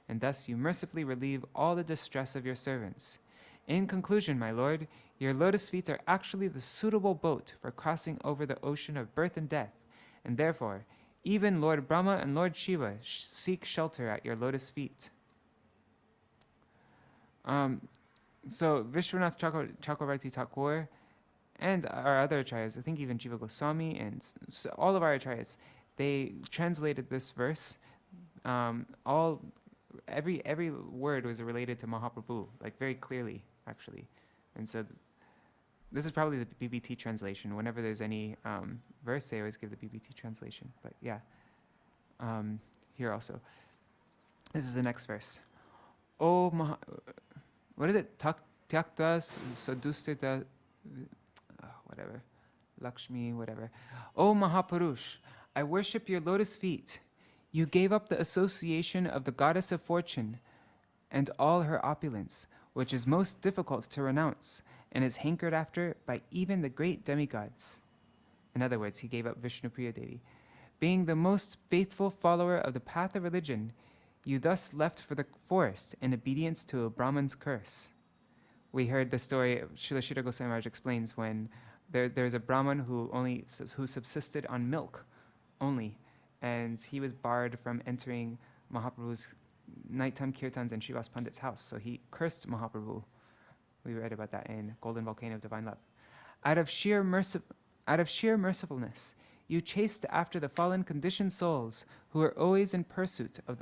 and thus you mercifully relieve all the distress of your servants. In conclusion, my Lord, your lotus feet are actually the suitable boat for crossing over the ocean of birth and death, and therefore, even Lord Brahma and Lord Shiva seek shelter at your lotus feet. So Vishwanath Chakravarti Thakur and our other acharyas, I think even Jiva Goswami and all of our acharyas, they translated this verse. Every word was related to Mahaprabhu, like very clearly, actually. And so this is probably the BBT translation. Whenever there's any verse, they always give the BBT translation. But yeah, here also. This is the next verse. Oh, what is it? Tyakta sadustita, whatever. Lakshmi, whatever. Oh, Mahapurush, I worship your lotus feet. You gave up the association of the goddess of fortune and all her opulence, which is most difficult to renounce and is hankered after by even the great demigods. In other words, he gave up Vishnupriya Devi. Being the most faithful follower of the path of religion, you thus left for the forest in obedience to a Brahman's curse. We heard the story, Srila Sridhar Goswami Maharaj explains, when there's a Brahman who subsisted on milk only, and he was barred from entering Mahaprabhu's nighttime kirtans in Srivas Pandit's house. So he cursed Mahaprabhu. We read about that in Golden Volcano of Divine Love. Out of sheer mercifulness, you chased after the fallen conditioned souls who are always in pursuit of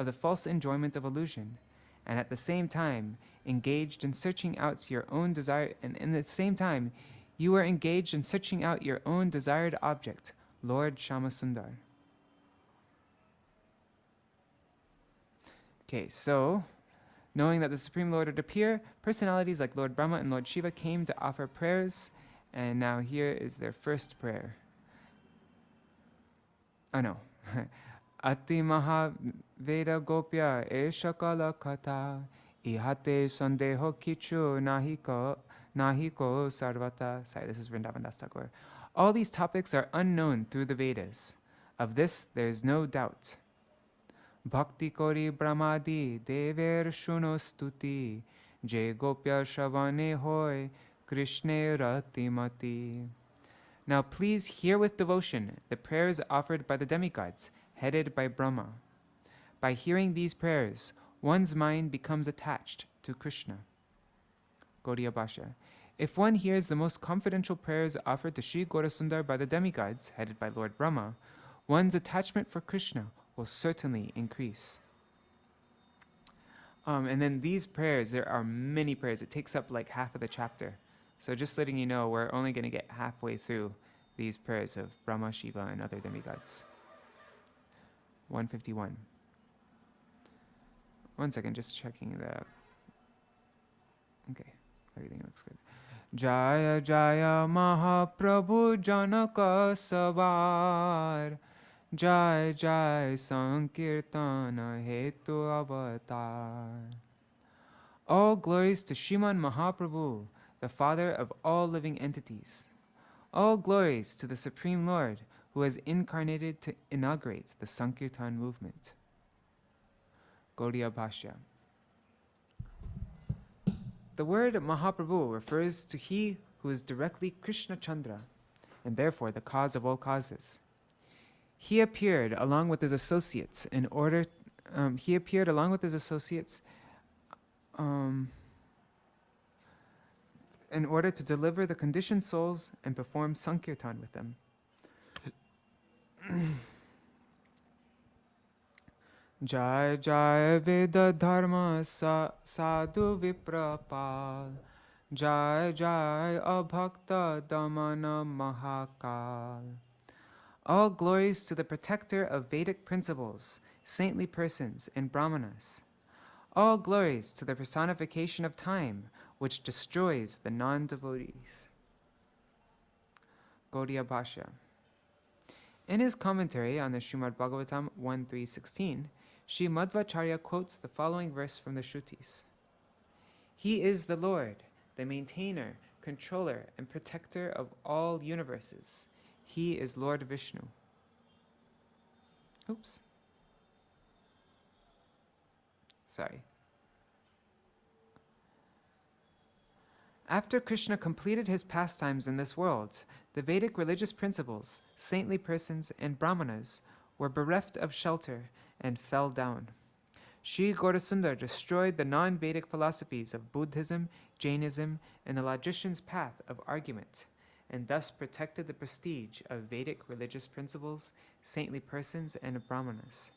the false enjoyment of illusion, and at the same time engaged in searching out your own desire. And at the same time, you are engaged in searching out your own desired object, Lord Shyamasundar. Okay, so knowing that the Supreme Lord would appear, personalities like Lord Brahma and Lord Shiva came to offer prayers, and now here is their first prayer. Oh no. Ati Maha Veda Gopya Eshakala Kata Ihate Sandeho Kichu Nahiko Sarvata. Sorry, this is Vrindavan Das Thakur. All these topics are unknown through the Vedas. Of this, there is no doubt. Bhakti Kori Brahmadi Dever Shuno Stuti Je Gopya Shavane Hoy Krishne Ratimati. Now please hear with devotion the prayers offered by the demigods, headed by Brahma. By hearing these prayers, one's mind becomes attached to Krishna. Gaudiya Bhashya. If one hears the most confidential prayers offered to Sri Gaurasundar by the demigods, headed by Lord Brahma, one's attachment for Krishna will certainly increase. And then these prayers, there are many prayers. It takes up like half of the chapter. So just letting you know, we're only going to get halfway through these prayers of Brahma, Shiva, and other demigods. 151. One second, just checking the... Okay, everything looks good. Jaya Jaya Mahaprabhu Janaka Savar Jai Jai Sankirtana Hetu Avatar. All glories to Sriman Mahaprabhu, the Father of all living entities. All glories to the Supreme Lord, who has incarnated to inaugurate the Sankirtan movement. Gaudiya Bhashya. The word Mahaprabhu refers to he who is directly Krishna Chandra, and therefore the cause of all causes. He appeared along with his associates in order to deliver the conditioned souls and perform Sankirtan with them. Jaya Jaya Veda Dharma Sadhu Viprapal. Jaya Jaya Abhakta Damana Mahakal. All glories to the protector of Vedic principles, saintly persons, and Brahmanas. All glories to the personification of time, which destroys the non-devotees. Gaudiya Bhashya. In his commentary on the Srimad Bhagavatam 1.3.16, Sri Madhvacharya quotes the following verse from the Shrutis. He is the Lord, the maintainer, controller, and protector of all universes. He is Lord Vishnu. Oops. Sorry. After Krishna completed his pastimes in this world, the Vedic religious principles, saintly persons, and brahmanas were bereft of shelter and fell down. Śrī Gaurasundar destroyed the non-Vedic philosophies of Buddhism, Jainism, and the logician's path of argument, and thus protected the prestige of Vedic religious principles, saintly persons, and brahmanas.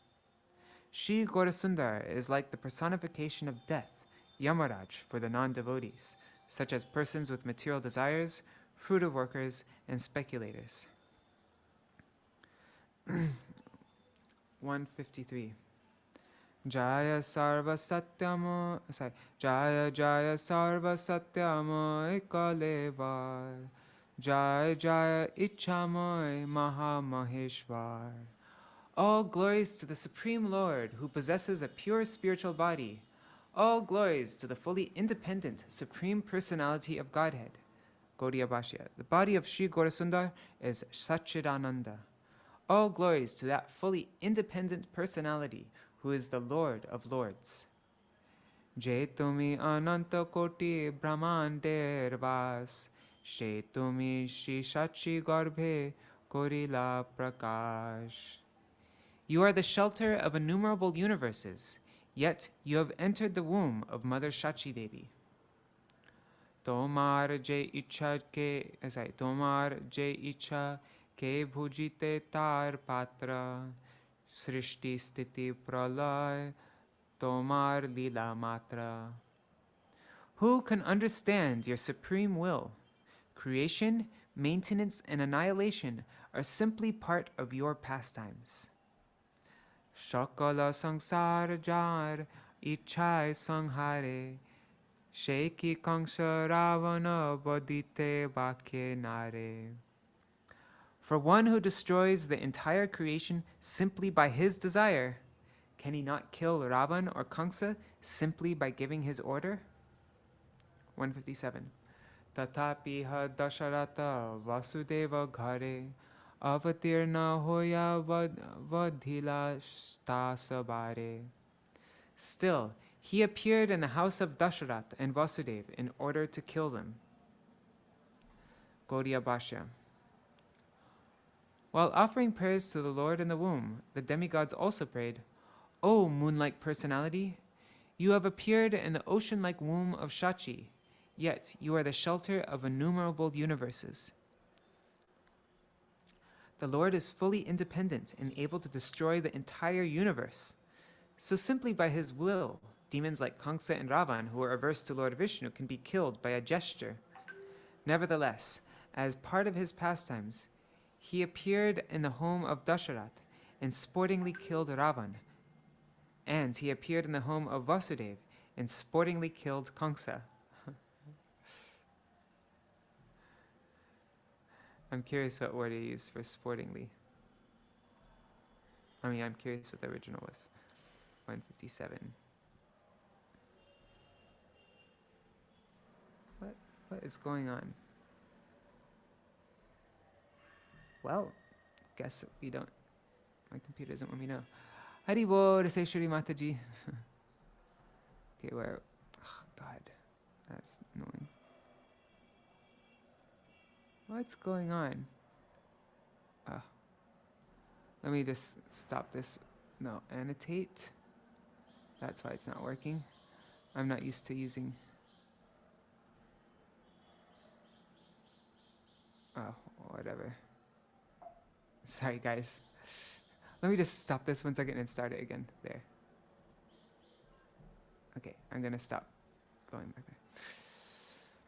Śrī Gaurasundar is like the personification of death, Yamaraj, for the non-devotees, such as persons with material desires, fruit workers, and speculators. 153. Jaya Sarva Satyamo, Jaya Jaya Sarva Satyamo Ekalevar, Jaya Jaya Ichamoy Maha Maheshvar. All glories to the Supreme Lord who possesses a pure spiritual body. All glories to the fully independent Supreme Personality of Godhead. Gaudiya Bhashya. The body of Śrī Gaurasundar is Sachidananda. All glories to that fully independent personality who is the Lord of Lords. Je tumi ananta koti brahmander vas, she tumi Shri Shachi Garbhe korila prakash. You are the shelter of innumerable universes, yet you have entered the womb of Mother Śacīdevī. Tomar je ichha ke bhujite tar patra, srishti stiti pralay, tomar lila matra. Who can understand your supreme will? Creation, maintenance, and annihilation are simply part of your pastimes. Shakala sangsara jar ichhai sanghare, sheki kangsha ravana bodhite vakye nare. For one who destroys the entire creation simply by his desire, can he not kill Ravan or Kamsa simply by giving his order? 157. Tatapi ha dasharata vasudeva ghare, avatirna hoya vadhila stasabare. Still, he appeared in the house of Dasharatha and Vasudeva in order to kill them. Gaudiya Bhashya. While offering prayers to the Lord in the womb, the demigods also prayed, O moon-like personality, you have appeared in the ocean-like womb of Shachi, yet you are the shelter of innumerable universes. The Lord is fully independent and able to destroy the entire universe. So simply by his will, demons like Kamsa and Ravan who are averse to Lord Vishnu can be killed by a gesture. Nevertheless, as part of his pastimes, he appeared in the home of Dasharatha and sportingly killed Ravan, and he appeared in the home of Vasudeva and sportingly killed Kamsa. I'm curious what word he used for sportingly. I'm curious what the original was. 157. What is going on? Well, guess we don't. My computer doesn't want me to know. Hari Bol, say Shri Mataji. Okay, where? Oh, God, that's annoying. What's going on? Let me just stop this. No, annotate. That's why it's not working. I'm not used to using. Oh, whatever. Sorry, guys. Let me just stop this 1 second and start it again. There. Okay, I'm going to stop going back there.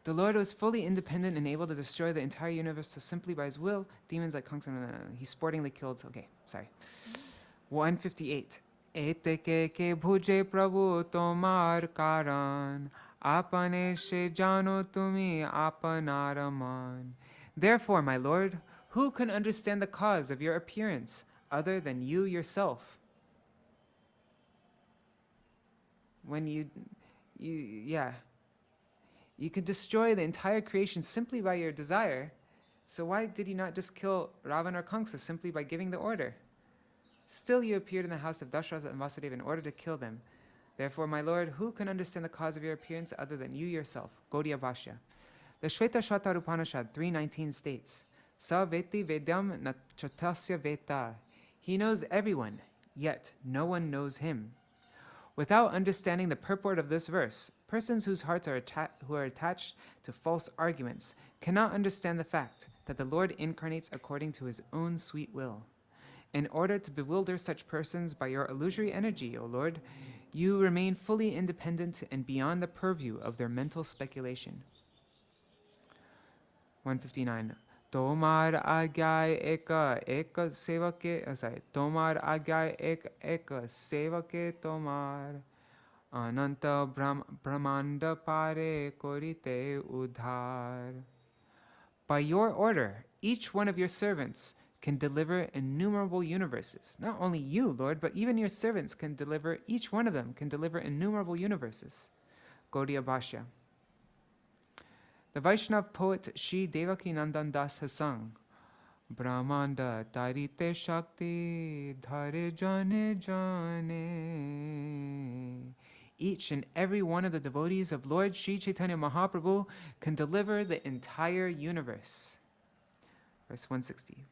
The Lord was fully independent and able to destroy the entire universe so simply by his will. Demons like Kṛṣṇa, he sportingly killed. Okay, sorry. 158. Ete ke bhuje prabhu tomar karan, apane se jano tumi apanar man. Therefore, my Lord, who can understand the cause of your appearance other than you yourself? When you could destroy the entire creation simply by your desire. So why did you not just kill Ravana or Kamsa simply by giving the order? Still you appeared in the house of Dasharatha and Vasudeva in order to kill them. Therefore, my Lord, who can understand the cause of your appearance other than you yourself? Gaudiya Bhashya. The Shvetashvatara Upanishad 3:19 states, Sa veti vedyam na chatasya veta. He knows everyone, yet no one knows him. Without understanding the purport of this verse, persons whose hearts are attached to false arguments cannot understand the fact that the Lord incarnates according to his own sweet will. In order to bewilder such persons by your illusory energy, O Lord, you remain fully independent and beyond the purview of their mental speculation. 159. Tomar agyay eka sevake, Tomar agyay eka sevake tomar, Ananta Brahmanda pare korite udhar. By your order, each one of your servants can deliver innumerable universes. Not only you, Lord, but even your servants can deliver, each one of them can deliver innumerable universes. Gaudiya Bhashya. The Vaishnav poet Śrī Devakinandan Das has sung, Brahmanda tarite shakti dhare jane jane. Each and every one of the devotees of Lord Śrī Caitanya-bhāgavata can deliver the entire universe. Verse 160.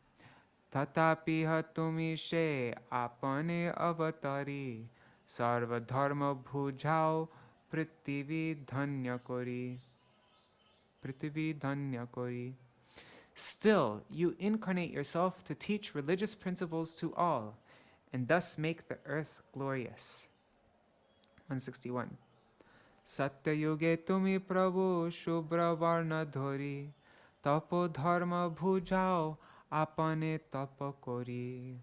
Tatapi hatumi she apane avatari, sarva dharma bhujao prithvi dhanya kori. Prithvi dhanya kori. Still, you incarnate yourself to teach religious principles to all, and thus make the earth glorious. 161. Satya yuge tumi prabhu shubra varna dhori, tapo dharma bhujao apane tapa kori.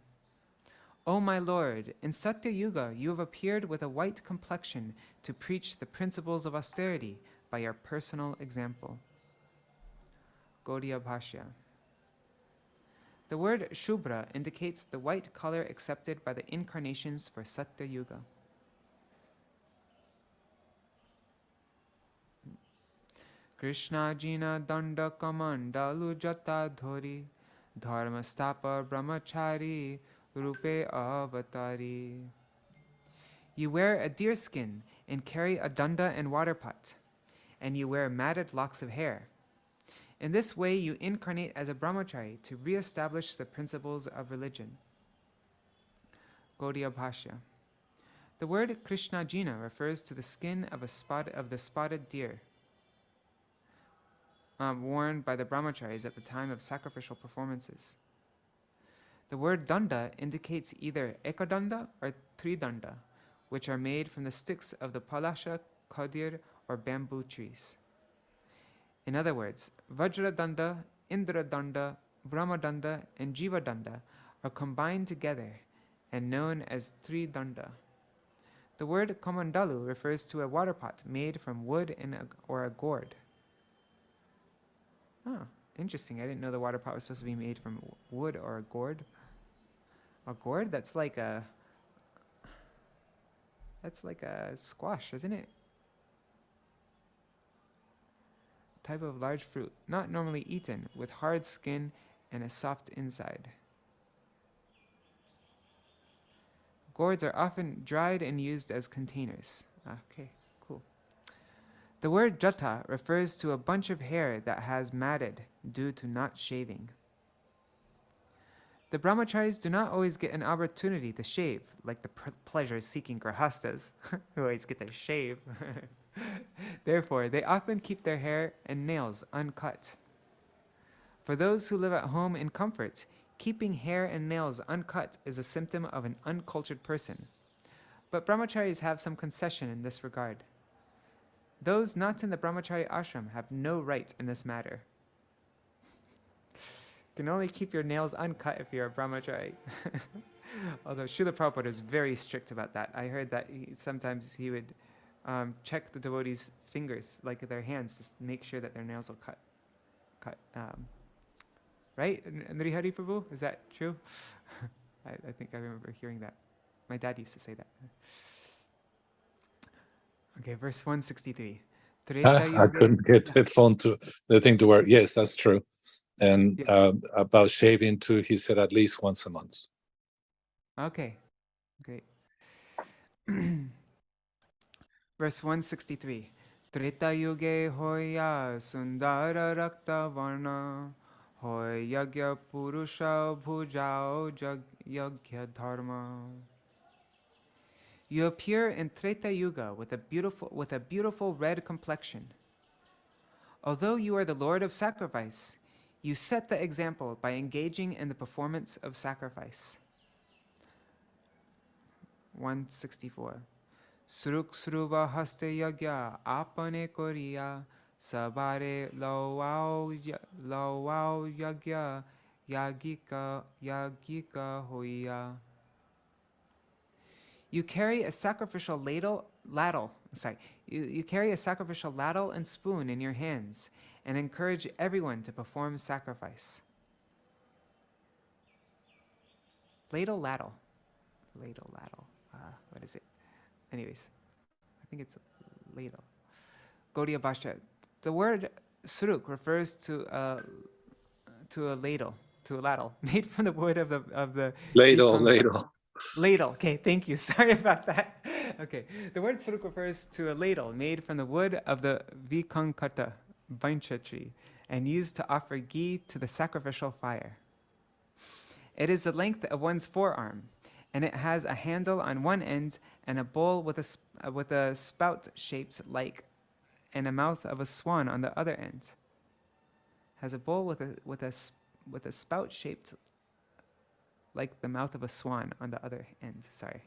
O my Lord, in Satya Yuga you have appeared with a white complexion to preach the principles of austerity by your personal example. Gaudiya Bhashya. The word Shubra indicates the white color accepted by the incarnations for Satya Yuga. Krishna Jina Danda Kamandalu Jata Dhori, Dharma Stapa Brahmachari Rupe Avatari. You wear a deer skin and carry a danda and water pot, and you wear matted locks of hair. In this way, you incarnate as a brahmachari to re-establish the principles of religion. Gaudiya Bhashya. The word Krishna Jina refers to the skin of the spotted deer worn by the brahmacharis at the time of sacrificial performances. The word danda indicates either ekadanda or tridanda, which are made from the sticks of the palasha, kadir, or bamboo trees. In other words, Vajra Danda, Indra Danda, Brahma Danda, and Jiva Danda are combined together and known as Tridanda. The word Kamandalu refers to a water pot made from wood or a gourd. Oh, interesting. I didn't know the water pot was supposed to be made from wood or a gourd. A gourd? That's like a squash, isn't it? Type of large fruit, not normally eaten, with hard skin and a soft inside. Gourds are often dried and used as containers. Okay, cool. The word jata refers to a bunch of hair that has matted due to not shaving. The brahmacharis do not always get an opportunity to shave, like the pleasure-seeking grahastas, who always get their shave. Therefore, they often keep their hair and nails uncut. For those who live at home in comfort, keeping hair and nails uncut is a symptom of an uncultured person. But brahmacharis have some concession in this regard. Those not in the brahmachari ashram have no right in this matter. You can only keep your nails uncut if you're a brahmachari. Although Srila Prabhupada is very strict about that. I heard that sometimes he would check the devotees' fingers, like their hands, to make sure that their nails will cut. Right? Nrihari Prabhu? Is that true? I think I remember hearing that. My dad used to say that. Okay, verse 163. I couldn't get the thing to work. Yes, that's true. And yeah. About shaving too, he said at least once a month. Okay, great. Verse 163. Treta yuge hoya sundara rakta varna hoy yagya purusha bhujao yagya dharma. You appear in Treta Yuga with a beautiful red complexion. Although you are the Lord of sacrifice, you set the example by engaging in the performance of sacrifice. 164. Suruk Sruva Haste Yagya Apane Koriya Sabare Lawao Yagya Yagika Hoya. You carry a sacrificial you carry a sacrificial ladle and spoon in your hands and encourage everyone to perform sacrifice. Ladle. What is it? Anyways, I think it's ladle. Gaudiya Bhashya. The word suruk refers to a ladle, made from the wood of the Ladle. Ladle. Okay, thank you. Sorry about that. Okay, the word suruk refers to a ladle made from the wood of the Vikankata Vaincha tree and used to offer ghee to the sacrificial fire. It is the length of one's forearm, and it has a handle on one end and a bowl with a spout shaped like and a mouth of a swan on the other end. Has a bowl with a spout shaped like the mouth of a swan on the other end. Sorry.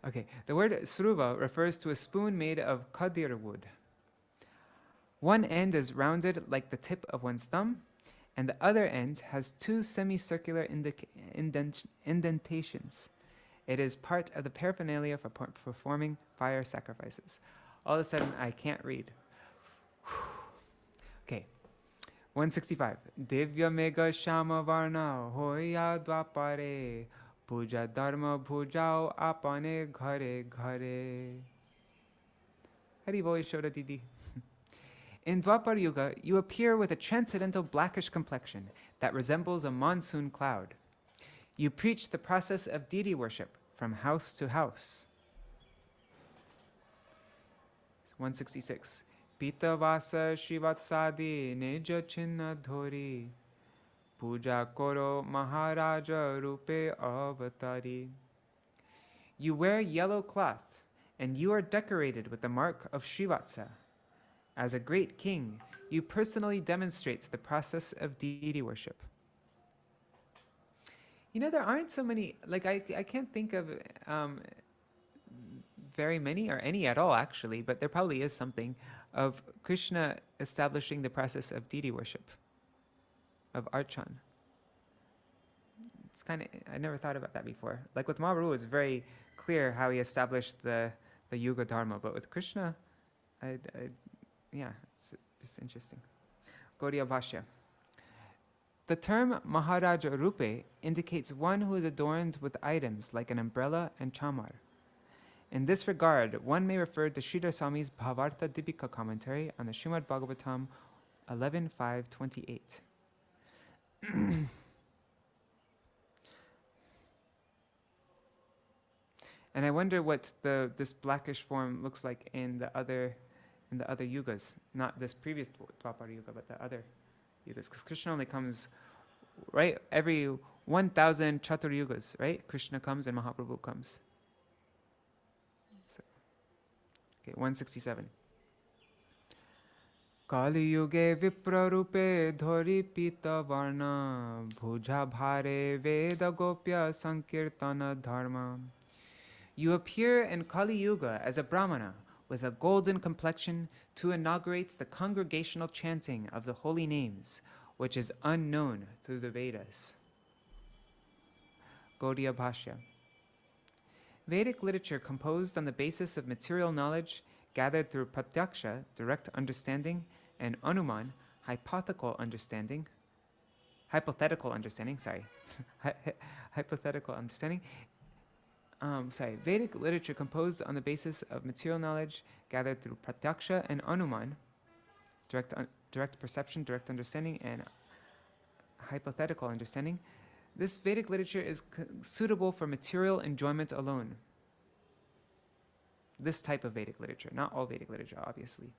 Okay, the word sruva refers to a spoon made of kadir wood. One end is rounded like the tip of one's thumb, and the other end has two semicircular indentations. It is part of the paraphernalia for performing fire sacrifices. All of a sudden, I can't read. Okay, 165. Divya mega shama varna hoya dvapare puja dharma bhujao apane ghare ghare. Hari bol Yashoda Didi. In Dwapar Yuga, you appear with a transcendental blackish complexion that resembles a monsoon cloud. You preach the process of deity worship from house to house. 166. Pita vasa shivatsadi neja chinna dhori puja koro maharaja rupe avatari. You wear yellow cloth, and you are decorated with the mark of Shrivatsa. As a great king, you personally demonstrate the process of deity worship. You know, there aren't so many, like I can't think of very many or any at all actually, but there probably is something of Krishna establishing the process of deity worship, of archan. It's kind of, I never thought about that before. Like with Mahāprabhu, it's very clear how he established the Yuga Dharma, but with Krishna, yeah, it's just interesting. Gaudiya Bhashya. The term Maharaja Rupe indicates one who is adorned with items like an umbrella and chamar. In this regard, one may refer to Sridhar Swami's Bhavartha Dipika commentary on the Srimad Bhagavatam 11.5.28. And I wonder what this blackish form looks like in the other yugas, not this previous Dwapara Yuga, but the other yugas. Because Krishna only comes, right, every 1,000 Chatur yugas, right? Krishna comes and Mahāprabhu comes. So, okay, 167. Kali yuge vipra rupe dhori pita varna bhuja bhare veda gopya sankirtana dharma. You appear in Kali Yuga as a Brahmana with a golden complexion to inaugurate the congregational chanting of the holy names, which is unknown through the Vedas. Gaudiya Bhashya. Vedic literature composed on the basis of material knowledge gathered through pratyaksha, direct understanding, and anuman, hypothetical understanding, hypothetical understanding, Vedic literature composed on the basis of material knowledge gathered through pratyaksha and anuman, direct perception, direct understanding, and hypothetical understanding. This Vedic literature is suitable for material enjoyment alone. This type of Vedic literature, not all Vedic literature, obviously.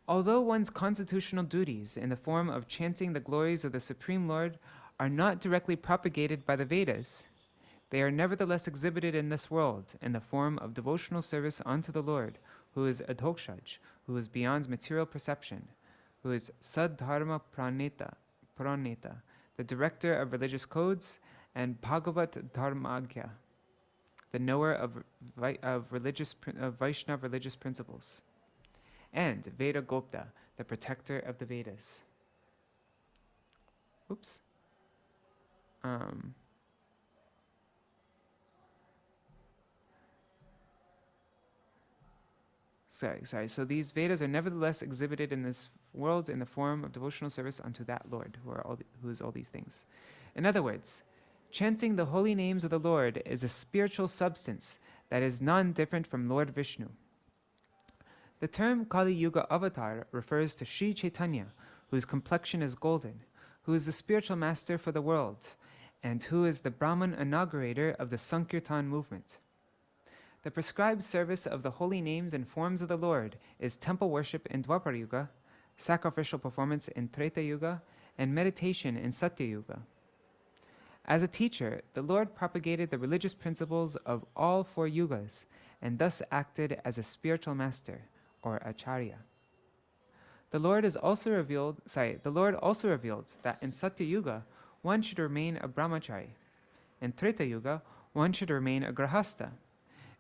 Although one's constitutional duties in the form of chanting the glories of the Supreme Lord are not directly propagated by the Vedas, they are nevertheless exhibited in this world in the form of devotional service unto the Lord, who is adhokshaj, who is beyond material perception, who is Saddharma Praneta, the director of religious codes, and Bhagavat Dharmagya, the knower of Vaishnava religious principles, and Veda Gopta, the protector of the Vedas. Oops. Sorry. So these Vedas are nevertheless exhibited in this world in the form of devotional service unto that Lord, who is all these things. In other words, chanting the holy names of the Lord is a spiritual substance that is none different from Lord Vishnu. The term Kali Yuga Avatar refers to Śrī Caitanya, whose complexion is golden, who is the spiritual master for the world, and who is the Brahman inaugurator of the Sankirtan movement. The prescribed service of the holy names and forms of the Lord is temple worship in Dwapara Yuga, sacrificial performance in Treta Yuga, and meditation in Satya Yuga. As a teacher, the Lord propagated the religious principles of all four yugas and thus acted as a spiritual master, or acharya. The Lord also revealed that in Satya Yuga, one should remain a brahmachari. In Treta Yuga, one should remain a grahastha.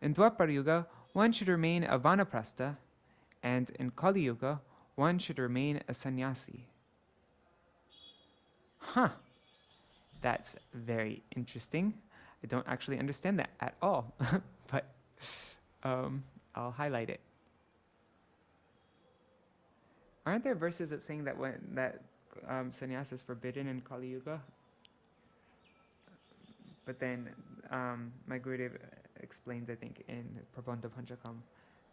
In Dwapara Yuga, one should remain a vanaprastha, and in Kali Yuga, one should remain a sannyasi. That's very interesting. I don't actually understand that at all, but I'll highlight it. Aren't there verses that saying that sannyas is forbidden in Kali Yuga? But then my Gurudev explains, I think, in Prabandha Panchakam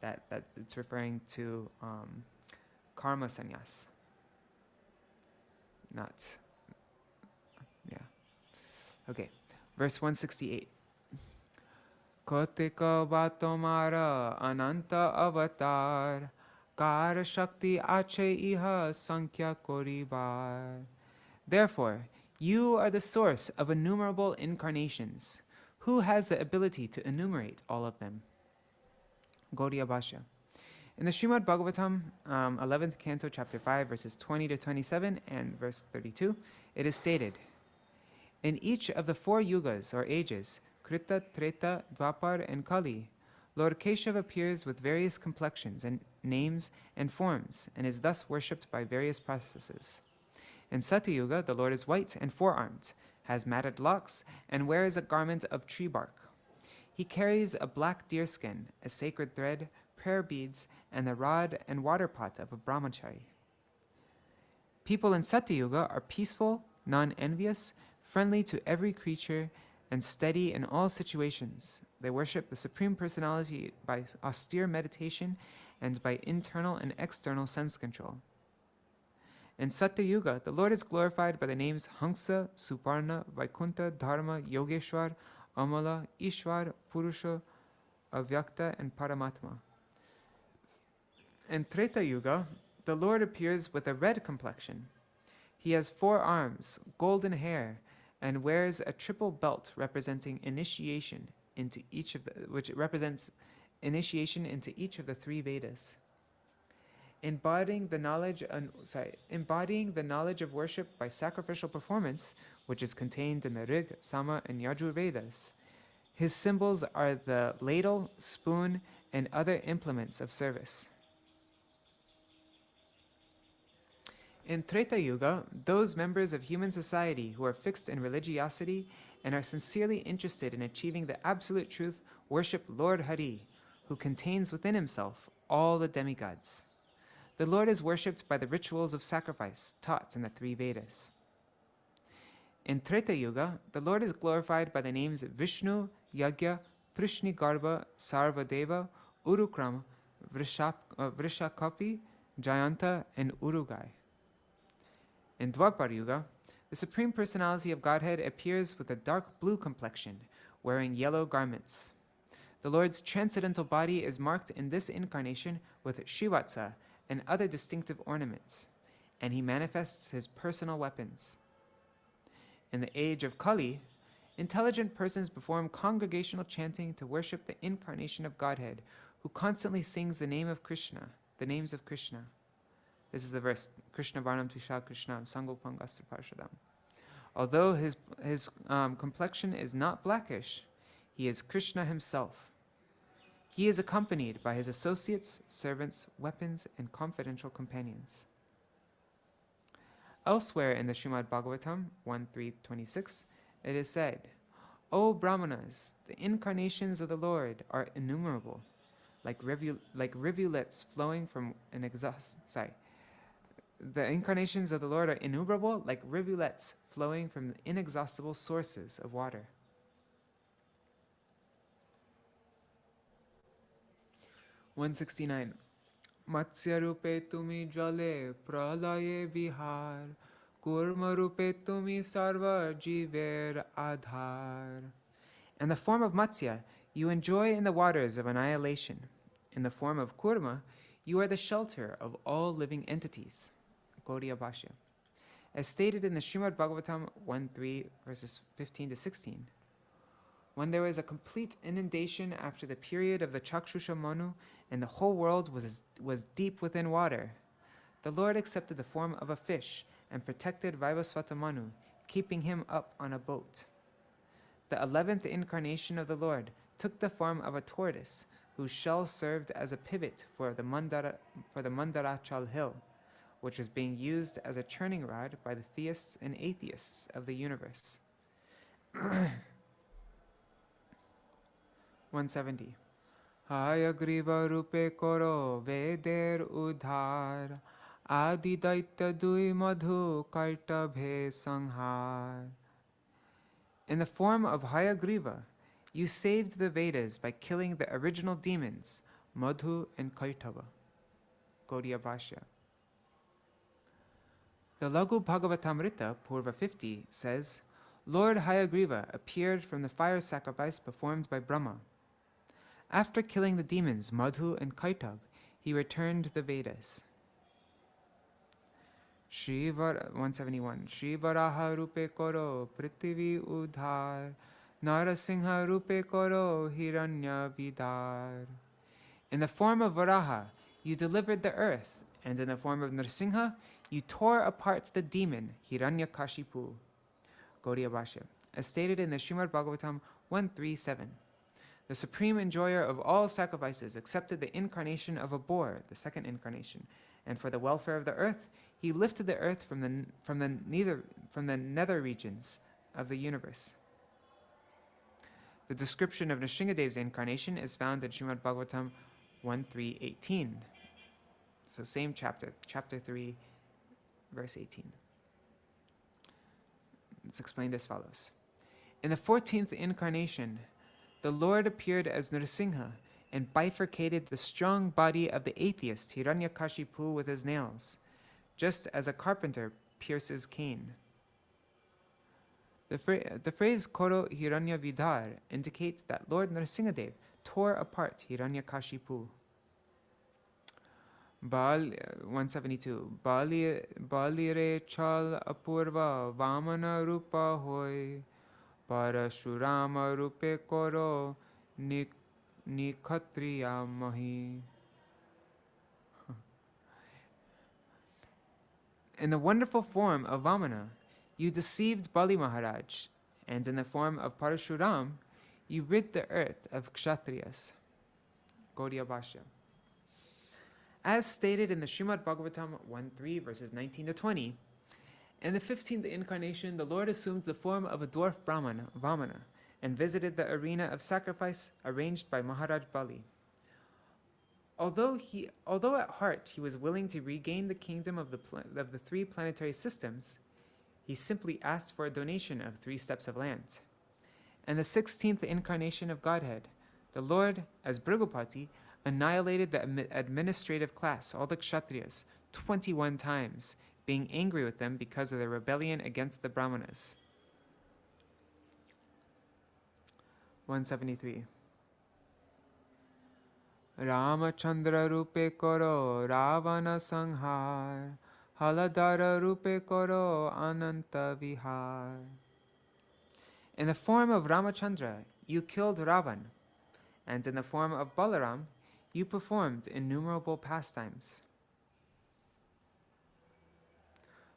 that it's referring to karma sannyas. Not, yeah. Okay, verse 168. Kotika Vatomara Ananta Avatar Kara Shakti Ache Iha Sankhya Koribar. Therefore, you are the source of innumerable incarnations. Who has the ability to enumerate all of them? Gaudiya Bhashya. In the Srimad Bhagavatam, 11th canto, chapter 5, verses 20 to 27 and verse 32, it is stated, in each of the four yugas or ages, Krita, Treta, Dwapar, and Kali, Lord Keshav appears with various complexions and names and forms and is thus worshipped by various processes. In Satya Yuga, the Lord is white and four-armed, has matted locks, and wears a garment of tree bark. He carries a black deerskin, a sacred thread, prayer beads, and the rod and water pot of a brahmachari. People in Satya Yuga are peaceful, non-envious, friendly to every creature, and steady in all situations. They worship the Supreme Personality by austere meditation and by internal and external sense control. In Satya Yuga, the Lord is glorified by the names Hamsa, Suparna, Vaikunta, Dharma, Yogeshwar, Amala, Ishwar, Purusha, Avyakta, and Paramatma. In Treta Yuga, the Lord appears with a red complexion. He has 4 arms, golden hair, and wears a triple belt representing initiation into each of which represents initiation into each of the 3 Vedas. Embodying the knowledge of worship by sacrificial performance, which is contained in the Rig, Sama, and Yajur Vedas, His symbols are the ladle, spoon, and other implements of service. In Treta Yuga, those members of human society who are fixed in religiosity and are sincerely interested in achieving the absolute truth worship Lord Hari, who contains within himself all the demigods. The Lord is worshipped by the rituals of sacrifice taught in the 3 Vedas. In Treta Yuga, the Lord is glorified by the names Vishnu, Yagya, Prishnigarbha, Sarvadeva, Urukrama, Vrishakapi, Jayanta, and Urugai. In Dwapar Yuga, the Supreme Personality of Godhead appears with a dark blue complexion, wearing yellow garments. The Lord's transcendental body is marked in this incarnation with Shrivatsa and other distinctive ornaments, and he manifests his personal weapons. In the age of Kali, intelligent persons perform congregational chanting to worship the incarnation of Godhead, who constantly sings the names of Krishna. This is the verse, Krishna Varnam Tvisha Krishnam Sangopang Astra Parshadam. Although his complexion is not blackish, he is Krishna himself. He is accompanied by his associates, servants, weapons, and confidential companions. Elsewhere in the Srimad Bhagavatam 1.3.26, it is said, O Brahmanas, the incarnations of the Lord are innumerable, like rivulets flowing from an The incarnations of the Lord are innumerable, like rivulets flowing from inexhaustible sources of water. (169) Matsya rupe tumi jale pralaye vihar, kurma rupe tumi sarva jiver adhar. In the form of Matsya, you enjoy in the waters of annihilation. In the form of Kurma, you are the shelter of all living entities. Gaudiya Bhashya. As stated in the Srimad Bhagavatam 1.3, verses 15 to 16, when there was a complete inundation after the period of the Chakshusha Manu, and the whole world was deep within water, the Lord accepted the form of a fish and protected Vaivasvata Manu, keeping him up on a boat. The 11th incarnation of the Lord took the form of a tortoise, whose shell served as a pivot for the Mandarachal hill, which was being used as a churning rod by the theists and atheists of the universe. 170. Hayagriva rupe koro veder udhar, adi daitya dui madhu kartabhe sanghar. In the form of Hayagriva, you saved the Vedas by killing the original demons, Madhu and Kaitava. Gaudiya Bhashya. The Laghu Bhagavatamrita, Purva 50, says, Lord Hayagriva appeared from the fire sacrifice performed by Brahmā. After killing the demons Madhu and Kaitava, he returned the Vedas. 171. Shri Varaha rupe koro prithvi udhar, Narasingha rupe koro hiranya vidhar. In the form of Varaha, you delivered the earth, and in the form of Narsingha, you tore apart the demon Hiranyakashipu. Gaudiya Bhashya. As stated in the Srimad Bhagavatam 1.3.7, the supreme enjoyer of all sacrifices accepted the incarnation of a boar, the second incarnation, and for the welfare of the earth, he lifted the earth from the nether regions of the universe. The description of Nrsingadev's incarnation is found in Srimad Bhagavatam 1.3.18. So same chapter, chapter 3, verse 18. It's explained as follows. In the 14th incarnation, the Lord appeared as Nrsimha and bifurcated the strong body of the atheist Hiranyakashipu with his nails, just as a carpenter pierces cane. The phrase Koro Hiranya Vidhar indicates that Lord Nrsingadev tore apart Hiranyakashipu. 172. Balire chal apurva vamana rupa hoy, parashurama rupe koro nikhatriya mahi. In the wonderful form of Vamana, you deceived Bali Maharaj, and in the form of Parashuram, you rid the earth of Kshatriyas. Gaudiya Bhashya. As stated in the Srimad Bhagavatam 1.3 verses 19 to 20, in the 15th incarnation, the Lord assumed the form of a dwarf Brahmana, Vamana, and visited the arena of sacrifice arranged by Maharaj Bali. Although at heart he was willing to regain the kingdom of the three planetary systems, he simply asked for a donation of 3 steps of land. In the 16th incarnation of Godhead, the Lord, as Bhrigupati, annihilated the administrative class, all the Kshatriyas, 21 times, being angry with them because of their rebellion against the Brahmanas. 173. Rāma Chandra Rupe Koro Ravana Sanghar, Haladara Rupe Koro Ananta Vihar. In the form of Ramachandra, you killed Ravan, and in the form of Balaram, you performed innumerable pastimes.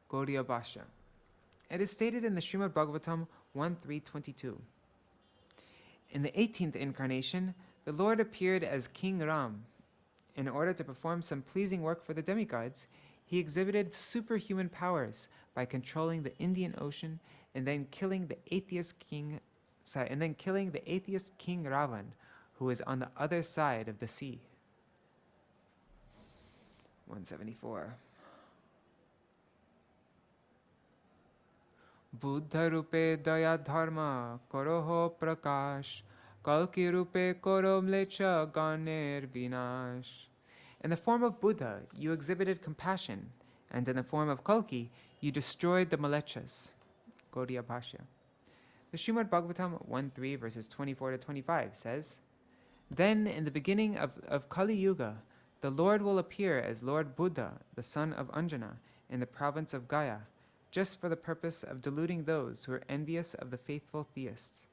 Gaudiya Bhashya. It is stated in the Srimad Bhagavatam 1.3.22. In the 18th incarnation, the Lord appeared as King Ram. In order to perform some pleasing work for the demigods, he exhibited superhuman powers by controlling the Indian Ocean and then killing the atheist king Ravan, who is on the other side of the sea. 174. Buddha Rupe Daya Dharma Koroho Prakash Kalki Rupe Koro Mlecha Ganer Vinash. In the form of Buddha, you exhibited compassion, and in the form of Kalki, you destroyed the Malechas. Gaudiya Bhashya. The Srimad Bhagavatam 1.3 verses 24 to 25 says, Then in the beginning of Kali Yuga, the Lord will appear as Lord Buddha, the son of Anjana, in the province of Gaya, just for the purpose of deluding those who are envious of the faithful theists.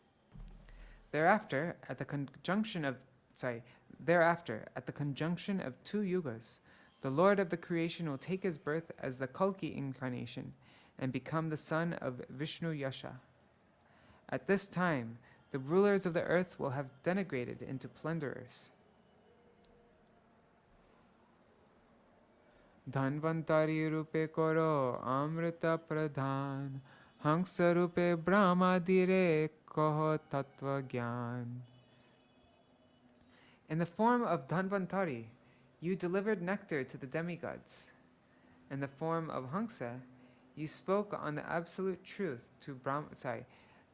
Thereafter, at the conjunction of 2 yugas, the Lord of the creation will take his birth as the Kalki incarnation and become the son of Vishnu Yasha. At this time, the rulers of the earth will have degenerated into plunderers. Dhanvantari Rupe Koro Amrita Pradhan Hangsa Rupe Brahma Dire Koho Tattva Gyan. In the form of Dhanvantari, you delivered nectar to the demigods. In the form of Hangsa, you spoke on the absolute truth to Brahma.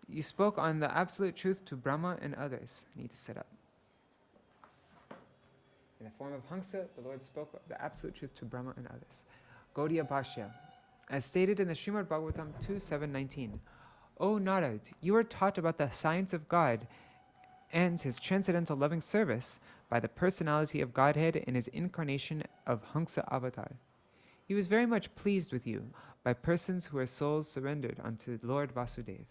You spoke on the absolute truth to Brahma and others. I need to sit up. In the form of Hangsa, the Lord spoke the absolute truth to Brahma and others. Gaudiya Bhashya. As stated in the Srimad Bhagavatam 2.7.19, O Narad, you are taught about the science of God and his transcendental loving service by the personality of Godhead in his incarnation of Hangsa avatar. He was very much pleased with you by persons who are souls surrendered unto Lord Vasudeva.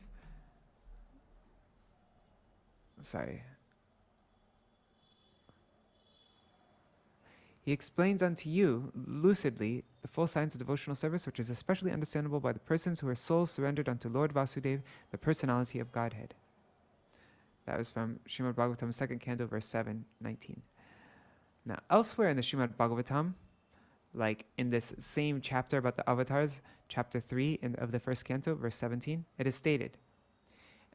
He explains unto you lucidly the full science of devotional service, which is especially understandable by the persons who are souls surrendered unto Lord Vasudeva, the personality of Godhead. That was from Srimad Bhagavatam 2nd Canto, verse 7:19. Now, elsewhere in the Srimad Bhagavatam, like in this same chapter about the avatars, chapter 3 of the 1st Canto, verse 17, it is stated,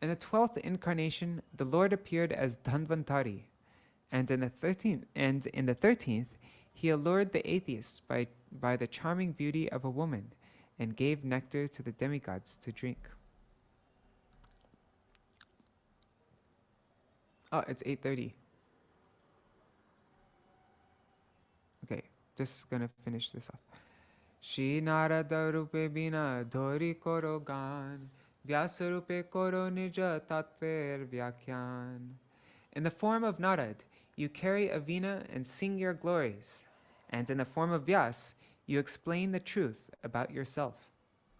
In the 12th incarnation, the Lord appeared as Dhanvantari, and in the 13th, he allured the atheists by the charming beauty of a woman and gave nectar to the demigods to drink. Oh, it's 8:30. Okay, just gonna finish this off. Shri Narada Rupe Bina Dhori Koro Gan Vyasa Rupe Koro Nija Tattver Vyakhyan. In the form of Narad, you carry a veena and sing your glories, and in the form of Vyas, you explain the truth about yourself.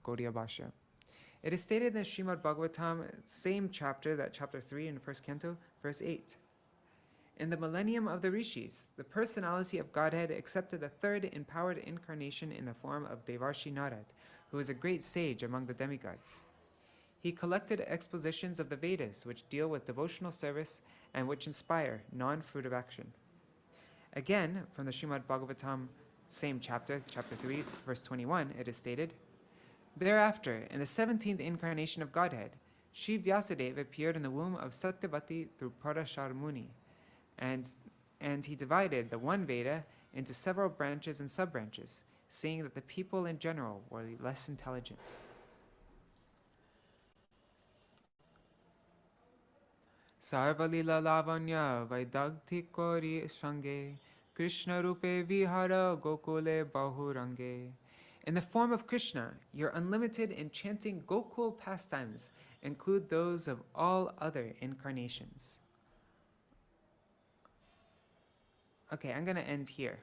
Gaudiya Bhashya. It is stated in the Srimad Bhagavatam, same chapter, that chapter 3 in the 1st Canto, verse 8. In the millennium of the Rishis, the personality of Godhead accepted a third empowered incarnation in the form of Devarshi Narad, who is a great sage among the demigods. He collected expositions of the Vedas which deal with devotional service and which inspire non-fruitive action. Again, from the Śrīmad Bhagavatam, same chapter, chapter 3, verse 21, it is stated, "Thereafter, in the 17th incarnation of Godhead, Śrī Vyasadeva appeared in the womb of Satyavati through Parashar Muni, and he divided the one Veda into several branches and sub-branches, seeing that the people in general were less intelligent." Sarvalila lavanya vaidagthi kori shange Krishna rupe vihara gokule bahurange. In the form of Krishna, your unlimited enchanting Gokul pastimes include those of all other incarnations. Okay, I'm going to end here.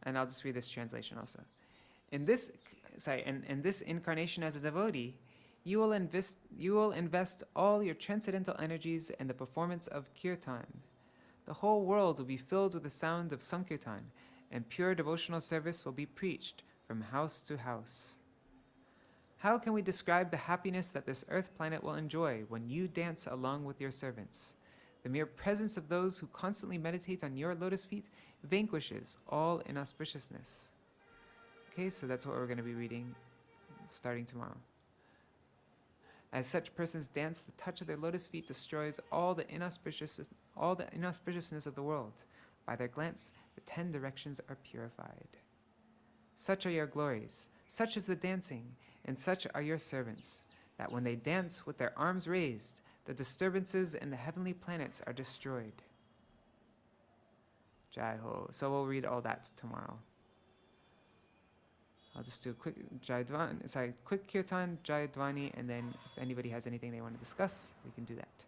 And I'll just read this translation also. In this incarnation as a devotee, you will invest all your transcendental energies in the performance of kirtan. The whole world will be filled with the sound of sankirtan, and pure devotional service will be preached from house to house. How can we describe the happiness that this earth planet will enjoy when you dance along with your servants? The mere presence of those who constantly meditate on your lotus feet vanquishes all inauspiciousness. Okay, so that's what we're going to be reading starting tomorrow. As such persons dance, the touch of their lotus feet destroys all the inauspiciousness of the world. By their glance, the 10 directions are purified. Such are your glories, such is the dancing, and such are your servants, that when they dance with their arms raised, the disturbances in the heavenly planets are destroyed. Jai Ho. So we'll read all that tomorrow. I'll just do a quick quick kirtan, Jai Dvani, and then if anybody has anything they want to discuss, we can do that.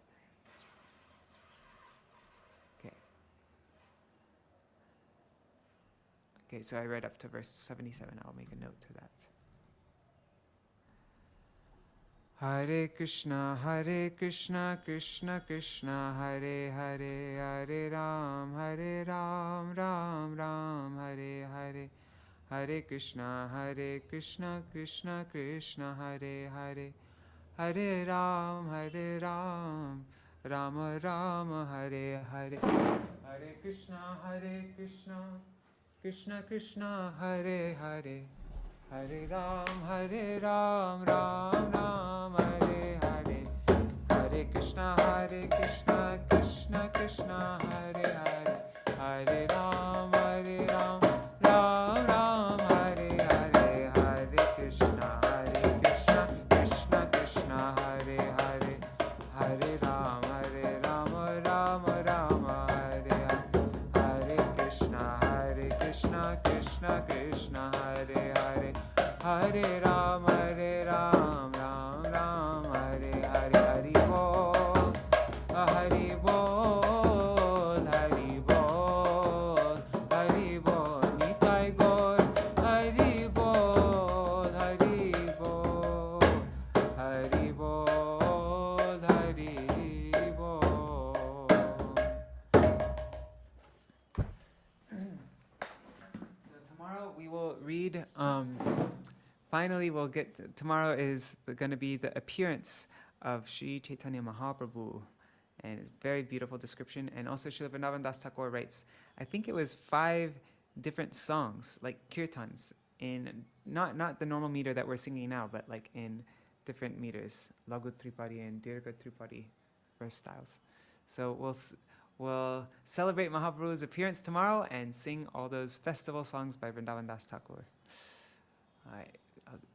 Okay, so I read up to verse 77. I'll make a note to that. Hare Krishna, Krishna Krishna, Hare Hare, Hare Ram, Ram Ram, Hare Hare. Hare Krishna, Krishna Krishna, Hare Hare, Hare Ram, Rama Rama, Hare Hare. Hare Krishna, Krishna Krishna, Hare Hare, Hare Ram, Ram Ram, Hare Hare. Hare Krishna, Krishna Krishna, Hare Hare, Hare Ram, Ram Ram, Hare Hare. Hare Krishna, Krishna Krishna, Hare Hare, Hare Ram, Ram Ram, Hare Hare. Hare Krishna, Krishna Krishna, Hare Hare, Hare Ram, Ram Ram, Hare Hare. Hari Bol, Hari Bol, Hari Bol, Hari Bol, Nitai Gaur, Hari Bol, Hari Bol, Hari Bol, Hari Bol. So tomorrow we will read, finally we'll get, tomorrow is going to be the appearance of Śrī Caitanya-bhāgavata, and it's a very beautiful description. And also Srila Vrindavan Das Thakur writes, I think it was 5 different songs, like kirtans, in not the normal meter that we're singing now, but like in different meters, Lagu Tripadi and Dirgha Tripadi verse styles. So we'll celebrate Mahaprabhu's appearance tomorrow and sing all those festival songs by Vrindavan Das Thakur.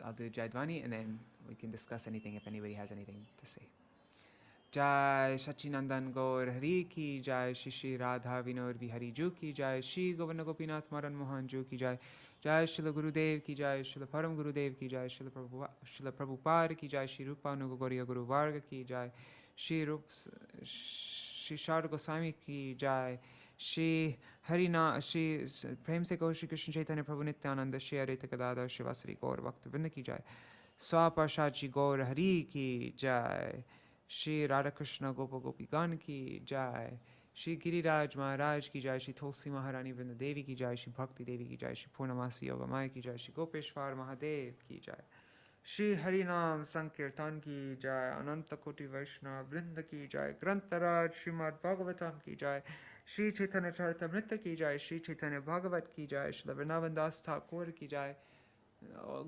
I'll do Jaidvani, and then we can discuss anything if anybody has anything to say. Jai Sachinandan Gaurahari ki Jai, Shri Radha Vinod Vihari Ju ki Jai, Shri Govinda Gopinath Madan Mohan Ju ki Jai, Jai Srila Gurudev ki Jai, Srila Param Gurudev ki Jai, Srila Prabhupada ki Jai, Shri Rupa Nugogoriya Guru Varga ki Jai, Shri Shar Goswami ki Jai, Shri Harina, Shri Prem Se Gaur Shri Krishna Chaitanya Prabhu Nityānanda, Shri Advaita Gadadhar Shivasari Gaur Bhakta Vrinda ki Jai, Swaparshad Shri Gaurahari ki Jai, Shri Radha Krishna Gopa Gopi Gan ki Jai, Shri Giriraj Maharaj ki jai, Shri Tulsi Maharani Vrinda Devi ki jai, Shri Bhakti Devi ki jai, Shri Purnamasi Yogamaya ki jai, Shri Gopeshwar Mahadev ki jai, Shri Harinam Sankirtan ki jai, Ananta Koti Vaishnava Vrinda ki jai, Grantaraj Srimad Bhagavatam ki jai, Śrī Caitanya Charitamrita ki jai, Śrī Caitanya-bhāgavata ki jai, Śrīla Vrindavan Das Thakur ki jai,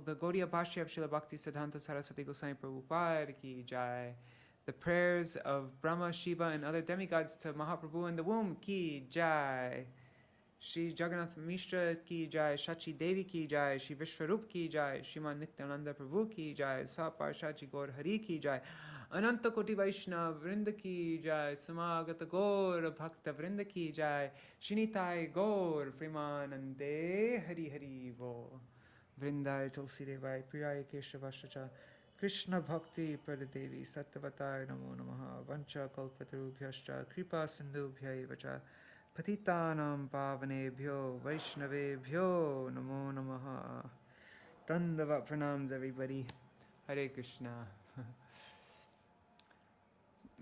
the Gaudiya Bhashya of Śrīla Bhakti Siddhanta Saraswati Goswami Prabhupada ki jai, the prayers of Brahma, Shiva, and other demigods to Mahāprabhu in the womb ki jai, Śrī Jagannātha Miśra ki jai, Śacīdevī ki jai, Śrī Viśvarūpa ki jai, Śrīman Nityānanda Prabhu ki jai, Saparshāchi Gaurahari ki jai, Ananta Koti Vaishnava Vrinda ki jai, Samagata Gaur Bhakta Vrinda ki jai, Shinitai Gaur Premanande Hari Hari Bo, Vrindai Tulsi Devai Priyai Keshavashacha, Krishna Bhakti Padadevi Sattvatai Namo Namaha, Vancha Kalpatarubhyascha, Kripa Sindhubhyai Vacha, Patitanam Pavanebhyo, Vaishnavebhyo, Namo Namaha. Dandavat pranams, everybody. Hare Krishna.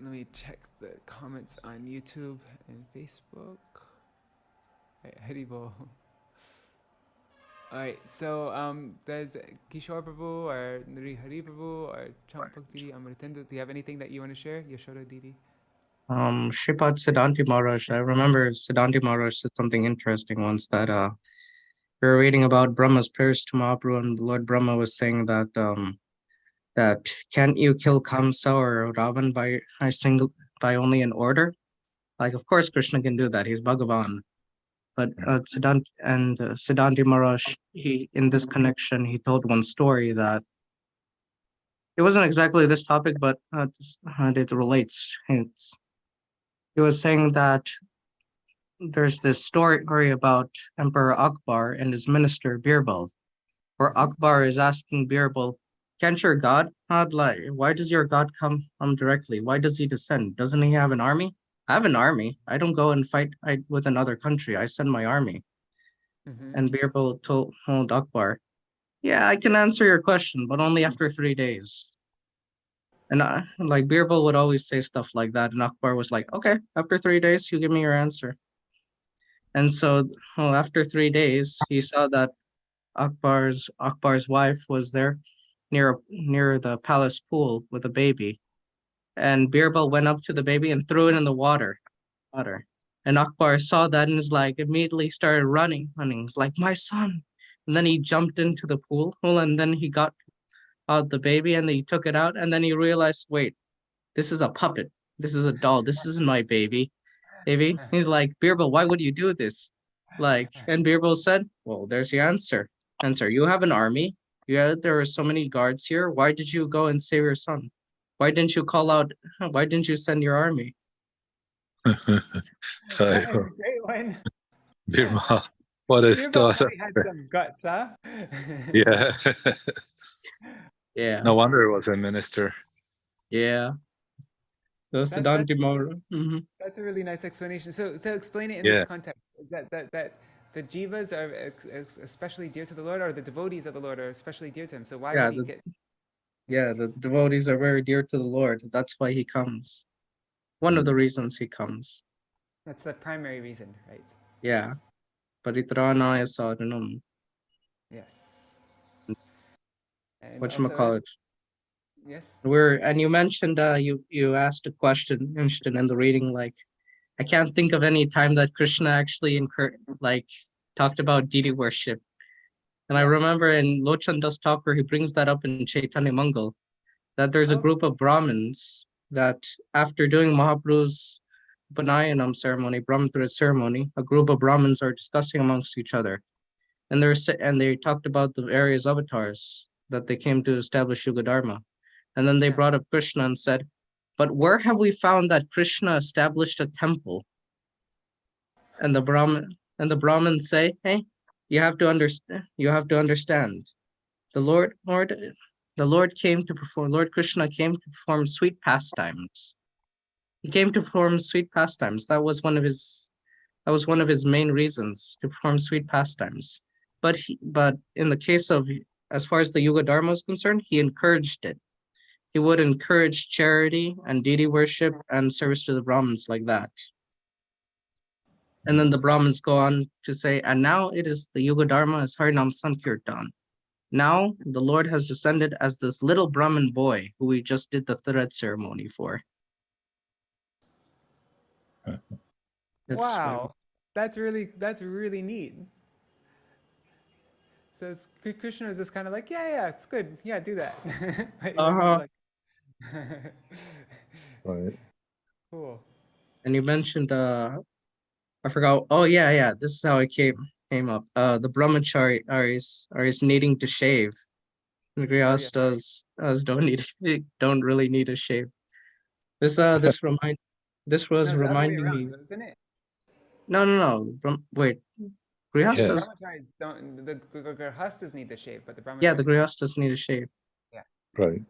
Let me check the comments on YouTube and Facebook. Hari Bol. Alright, so there's Kishore Prabhu or Nari Hari Prabhu or Champak Didi, Amritindu. Do you have anything that you want to share? Yashoda Didi. Shripad Siddhanti Maharaj. I remember Siddhanti Maharaj said something interesting once that we were reading about Brahma's prayers to Mahaprabhu, and Lord Brahma was saying that that can't you kill Kamsa or Ravan by only an order? Like, of course Krishna can do that. He's Bhagavan. But Siddhanti Maharaj, he in this connection, he told one story that it wasn't exactly this topic, but it relates. He was saying that there's this story about Emperor Akbar and his minister Birbal, where Akbar is asking Birbal, "Can't your God lie? Why does your God come directly? Why does he descend? Doesn't he have an army?" "I have an army. I don't go and fight with another country. I send my army." And Birbal told Akbar, "Yeah, I can answer your question, but only after 3 days." And like Birbal would always say stuff like that, and Akbar was like, "Okay, after 3 days, you give me your answer." And so, after 3 days, he saw that Akbar's wife was there near the palace pool with a baby, and Birbal went up to the baby and threw it in the water. And Akbar saw that and is like immediately started running. He's like, "My son!" And then he jumped into the pool, and then he got out the baby and he took it out, and then he realized, wait, this is a puppet. This is a doll. This isn't my baby. He's like, "Birbal, why would you do this?" And Birbal said, "Well, there's the answer. You have an army. There are so many guards here. Why did you go and save your son? Why didn't you why didn't you send your army?" So, That was a great one. Brahmā, what a Birbal story. really had some guts, huh? Yeah. Yeah. No wonder it was a minister. Yeah. So Siddhanti Maharaj. That's a really nice explanation. So explain it in Yeah. this context. That the jivas are especially dear to the Lord, or the devotees of the Lord are especially dear to him. So why would he get? Yeah, the devotees are very dear to the Lord. That's why he comes. One of the reasons he comes. That's the primary reason, right? Yeah. Paritranaya sadhanam. Yes. And Whatchamacallit. Yes. And you mentioned you asked a question in the reading, like, I can't think of any time that Krishna actually talked about deity worship. And I remember in Lochandas talk where he brings that up in Chaitanya Mangal, that there's a group of Brahmins that after doing Mahaprabhu's Upanayanam ceremony, Brahmatra ceremony, a group of Brahmins are discussing amongst each other. And they talked about the various avatars that they came to establish Yuga Dharma. And then they brought up Krishna and said, "But where have we found that Krishna established a temple?" And the Brahmins say, "Hey, you have to understand. The Lord came to perform. Lord Krishna came to perform sweet pastimes. He came to perform sweet pastimes. That was one of his main reasons, to perform sweet pastimes. But in the case of, as far as the Yuga Dharma is concerned, he encouraged it. He would encourage charity and deity worship and service to the Brahmins like that." And then the Brahmins go on to say, and now it is the Yuga Dharma as Harinam Sankirtan. Now the Lord has descended as this little Brahmin boy who we just did the thread ceremony for. Wow, that's really neat. So Krishna is just kind of like, yeah, it's good. Yeah, do that. But he wasn't Uh-huh. like, Right. cool. And you mentioned I forgot. Oh yeah. This is how it came up. The brahmacharis are needing to shave. The Oh yeah. grihastas don't really need a shave. This was No, it's the other way reminding around, me. isn't it? No. Wait, The Yeah. grihastas. brahmacharis don't. The grihastas need to shave, but the Yeah, the brahmacharis don't. grihastas need a shave. Yeah. Right.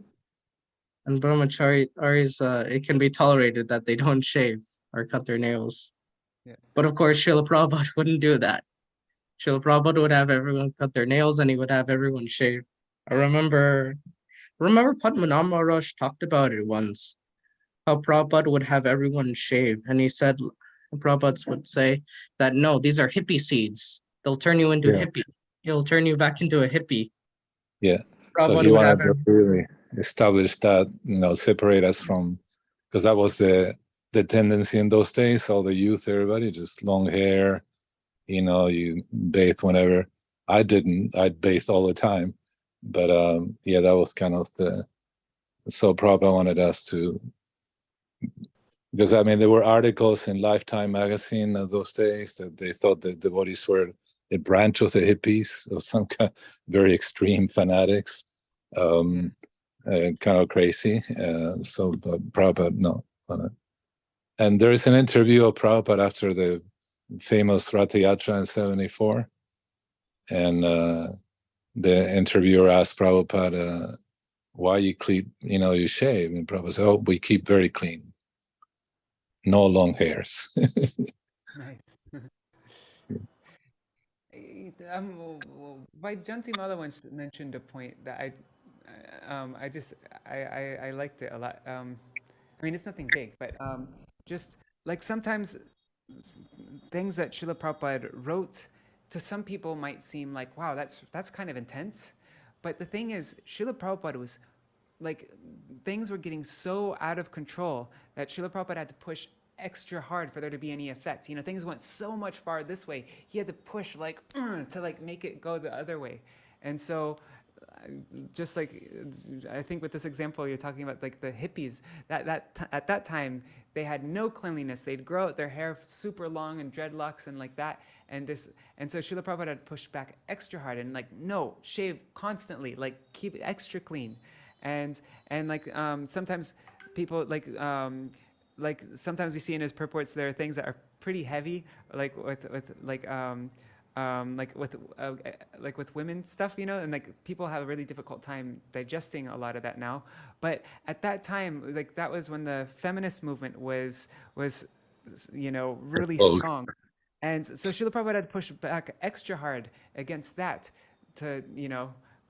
And brahmacharis, it can be tolerated that they don't shave or cut their nails. Yes. But of course, Srila Prabhupada wouldn't do that. Srila Prabhupada would have everyone cut their nails and he would have everyone shave. I remember Padmanabha Maharaj talked about it once, how Prabhupada would have everyone shave. And he said, Prabhupada would say that, no, these are hippie seeds. They'll turn you into a Yeah. hippie. He'll turn you back into a hippie. Yeah. So Prabhupada he would have wanted to really establish that, separate us from, because that was the tendency in those days. All the youth, everybody, just long hair. You bathe whenever. I didn't. I'd bathe all the time. But yeah, that was kind of so Prabhupada wanted us to, because there were articles in Lifetime magazine of those days that they thought the devotees were a branch of the hippies, of some kind very extreme fanatics, kind of crazy. So Prabhupada, no. And there is an interview of Prabhupada after the famous Ratha Yatra in 74. And the interviewer asked Prabhupada, why you you shave? And Prabhupada said, oh, we keep very clean. No long hairs. Nice. Janti Mala once mentioned a point that I liked it a lot. It's nothing big, but just like sometimes things that Srila Prabhupada wrote to some people might seem like, wow, that's kind of intense. But the thing is, Srila Prabhupada was like, things were getting so out of control that Srila Prabhupada had to push extra hard for there to be any effect. Things went so much far this way. He had to push to make it go the other way. And so just like I think with this example you're talking about, like the hippies, at that time they had no cleanliness. They'd grow out their hair super long and dreadlocks and like that, and so Srila Prabhupada had pushed back extra hard and no, shave constantly, keep it extra clean, and sometimes people sometimes we see in his purports there are things that are pretty heavy, like with women stuff, and people have a really difficult time digesting a lot of that now. But at that time, that was when the feminist movement was really strong, and so Srila Prabhupada had to push back extra hard against that to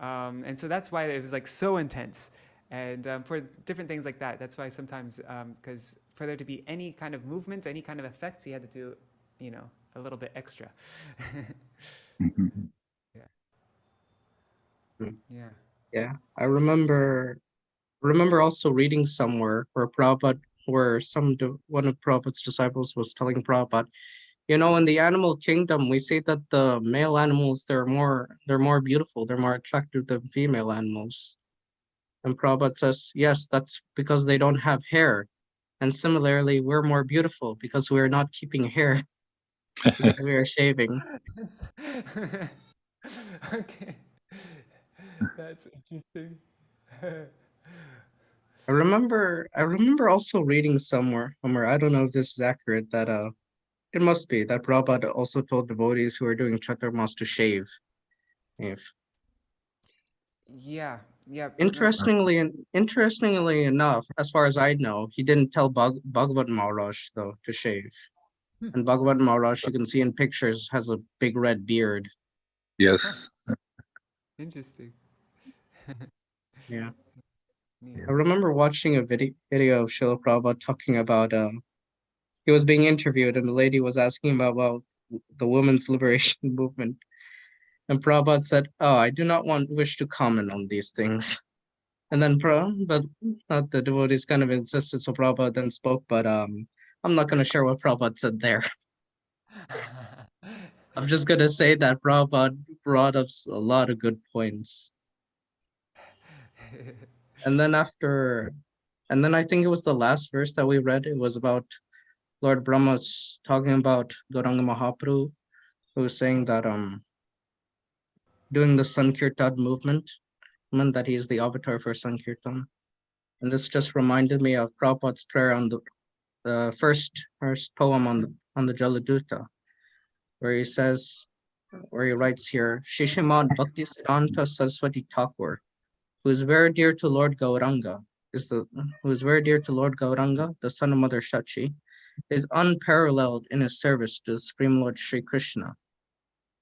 and so that's why it was so intense. And for different things like that, that's why sometimes, because for there to be any kind of movement, any kind of effects, he had to do, a little bit extra. Yeah. I remember also reading somewhere where one of Prabhupada's disciples was telling Prabhupada, in the animal kingdom, we see that the male animals, they're more beautiful, they're more attractive than female animals. And Prabhupada says, yes, that's because they don't have hair. And similarly, we're more beautiful because we're not keeping hair, because we are shaving. Okay. That's interesting. I remember also reading somewhere, I don't know if this is accurate, that it must be that Prabhupada also told devotees who are doing chaturmas to shave. If Yeah. Interestingly enough, as far as I know, he didn't tell Bhagavat Maharaj though to shave. And Bhagavat Maharaj, you can see in pictures, has a big red beard. Yes. Interesting. Yeah. Neat. I remember watching a video of Srila Prabhupada talking about he was being interviewed, and the lady was asking him about the women's liberation movement. And Prabhupada said, "Oh, I do not wish to comment on these things." And then but not the devotees kind of insisted, so Prabhupada then spoke, but I'm not going to share what Prabhupada said there. I'm just going to say that Prabhupada brought up a lot of good points. And then I think it was the last verse that we read. It was about Lord Brahma talking about Gauranga Mahāprabhu, who was saying that doing the Sankirtan movement, that he is the avatar for Sankirtan. And this just reminded me of Prabhupada's prayer on the first poem on the Jaladuta, where he writes here, Shishimad Bhakti Siddhanta Saraswati Thakur, who is very dear to Lord Gauranga, the son of Mother Shachi, is unparalleled in his service to the Supreme Lord Śrī Kṛṣṇa.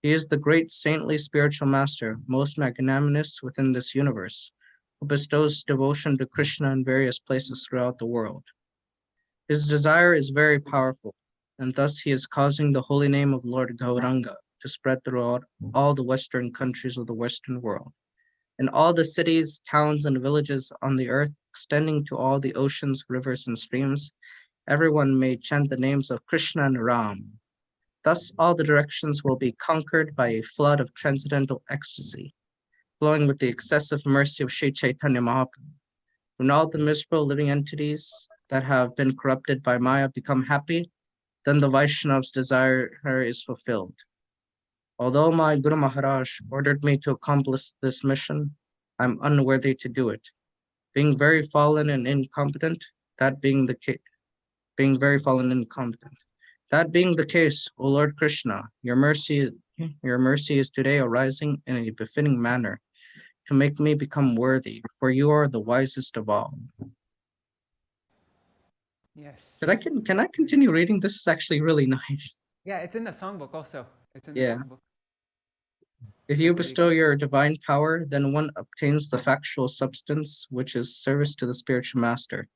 He is the great saintly spiritual master, most magnanimous within this universe, who bestows devotion to Krishna in various places throughout the world. His desire is very powerful, and thus he is causing the holy name of Lord Gauranga to spread throughout all the western countries of the Western world. In all the cities, towns, and villages on the earth, extending to all the oceans, rivers, and streams, everyone may chant the names of Krishna and Rāma. Thus, all the directions will be conquered by a flood of transcendental ecstasy, flowing with the excessive mercy of Śrī Caitanya-bhāgavata. When all the miserable living entities that have been corrupted by Maya become happy, then the Vaishnav's desire is fulfilled. Although my Guru Maharaj ordered me to accomplish this mission, I'm unworthy to do it. Being very fallen and incompetent, that being the case, O Lord Krishna, your mercy is today arising in a befitting manner to make me become worthy, for you are the wisest of all. Yes. Can I continue reading? This is actually really nice. Yeah, it's in the songbook also. It's in the songbook. If you bestow your divine power, then one obtains the factual substance, which is service to the spiritual master,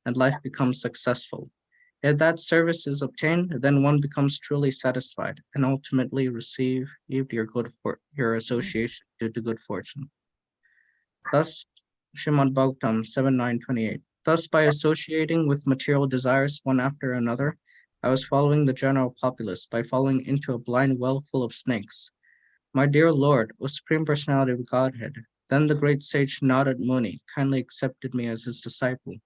and life becomes successful. If that service is obtained, then one becomes truly satisfied and ultimately receive your association due to good fortune. Thus, Srimad Bhagavatam 7.9.28. Thus, by associating with material desires one after another, I was following the general populace by falling into a blind well full of snakes. My dear Lord, O Supreme Personality of Godhead, then the great sage Narad Muni kindly accepted me as his disciple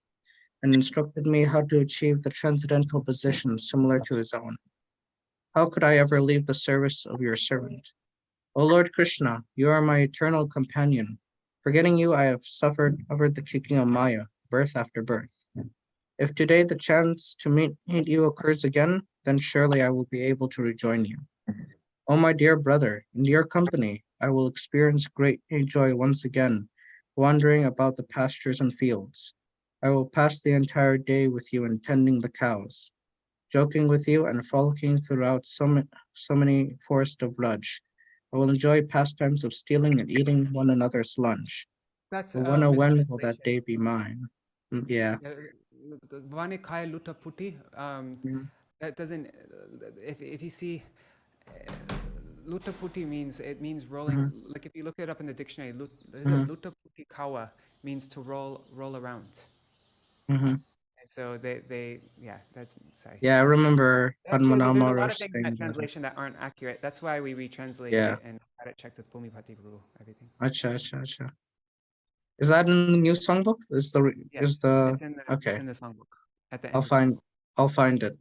and instructed me how to achieve the transcendental position similar to his own. How could I ever leave the service of your servant? O Lord Krishna, you are my eternal companion. Forgetting you, I have suffered the kicking of Maya, birth after birth. If today the chance to meet you occurs again, then surely I will be able to rejoin you. O my dear brother, in your company, I will experience great joy once again, wandering about the pastures and fields. I will pass the entire day with you in tending the cows, joking with you and frolicking throughout so many forests of Braj. I will enjoy pastimes of stealing and eating one another's lunch. That's When will that day be mine? Yeah. Vane khai luta puti. That doesn't. If you see, luta puti means rolling. Like if you look it up in the dictionary, luta puti kawa means to roll around. And so that's sorry. Yeah, I remember Actually, there's a lot Maharaj of things in saying that translation that aren't accurate. That's why we retranslate it and had it checked with Bhumipati Guru, everything. Acha. Is that in the new songbook? It's in the songbook at the end. I'll find it.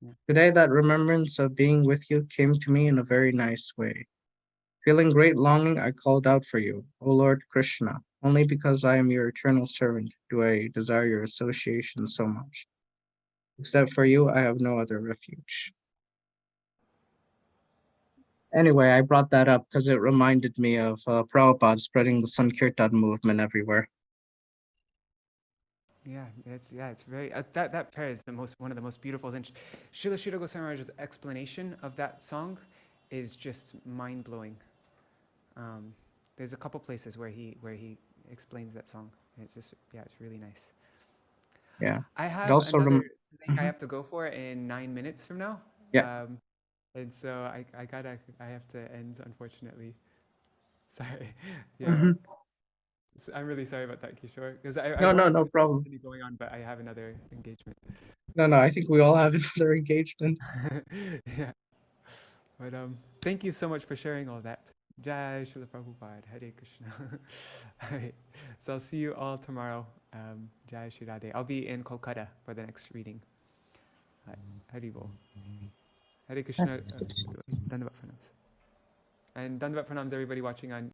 Yeah. Today, that remembrance of being with you came to me in a very nice way. Feeling great longing, I called out for you, O Lord Krishna. Only because I am your eternal servant do I desire your association so much. Except for you, I have no other refuge. Anyway, I brought that up because it reminded me of Prabhupada spreading the Sankirtan movement everywhere. Yeah, it's very that prayer is one of the most beautiful. And Srila Goswami Maharaj's explanation of that song is just mind blowing. There's a couple places where he explains that song. It's just it's really nice. Yeah. I have thing I have to go for in 9 minutes from now. Yeah. And so I have to end, unfortunately. Sorry. Yeah. Mhm. I'm really sorry about that, Kishore, because I No, wanted no to problem. continue going on, but I have another engagement. No, I think we all have another engagement. Yeah. But thank you so much for sharing all that. Jai Srila Prabhupada, Hare Krishna. All right. So I'll see you all tomorrow. Jai Shri Radhe. I'll be in Kolkata for the next reading. Hari Bol. Hare Krishna. Dandavat Pranams. And Dandavat Pranams, everybody watching on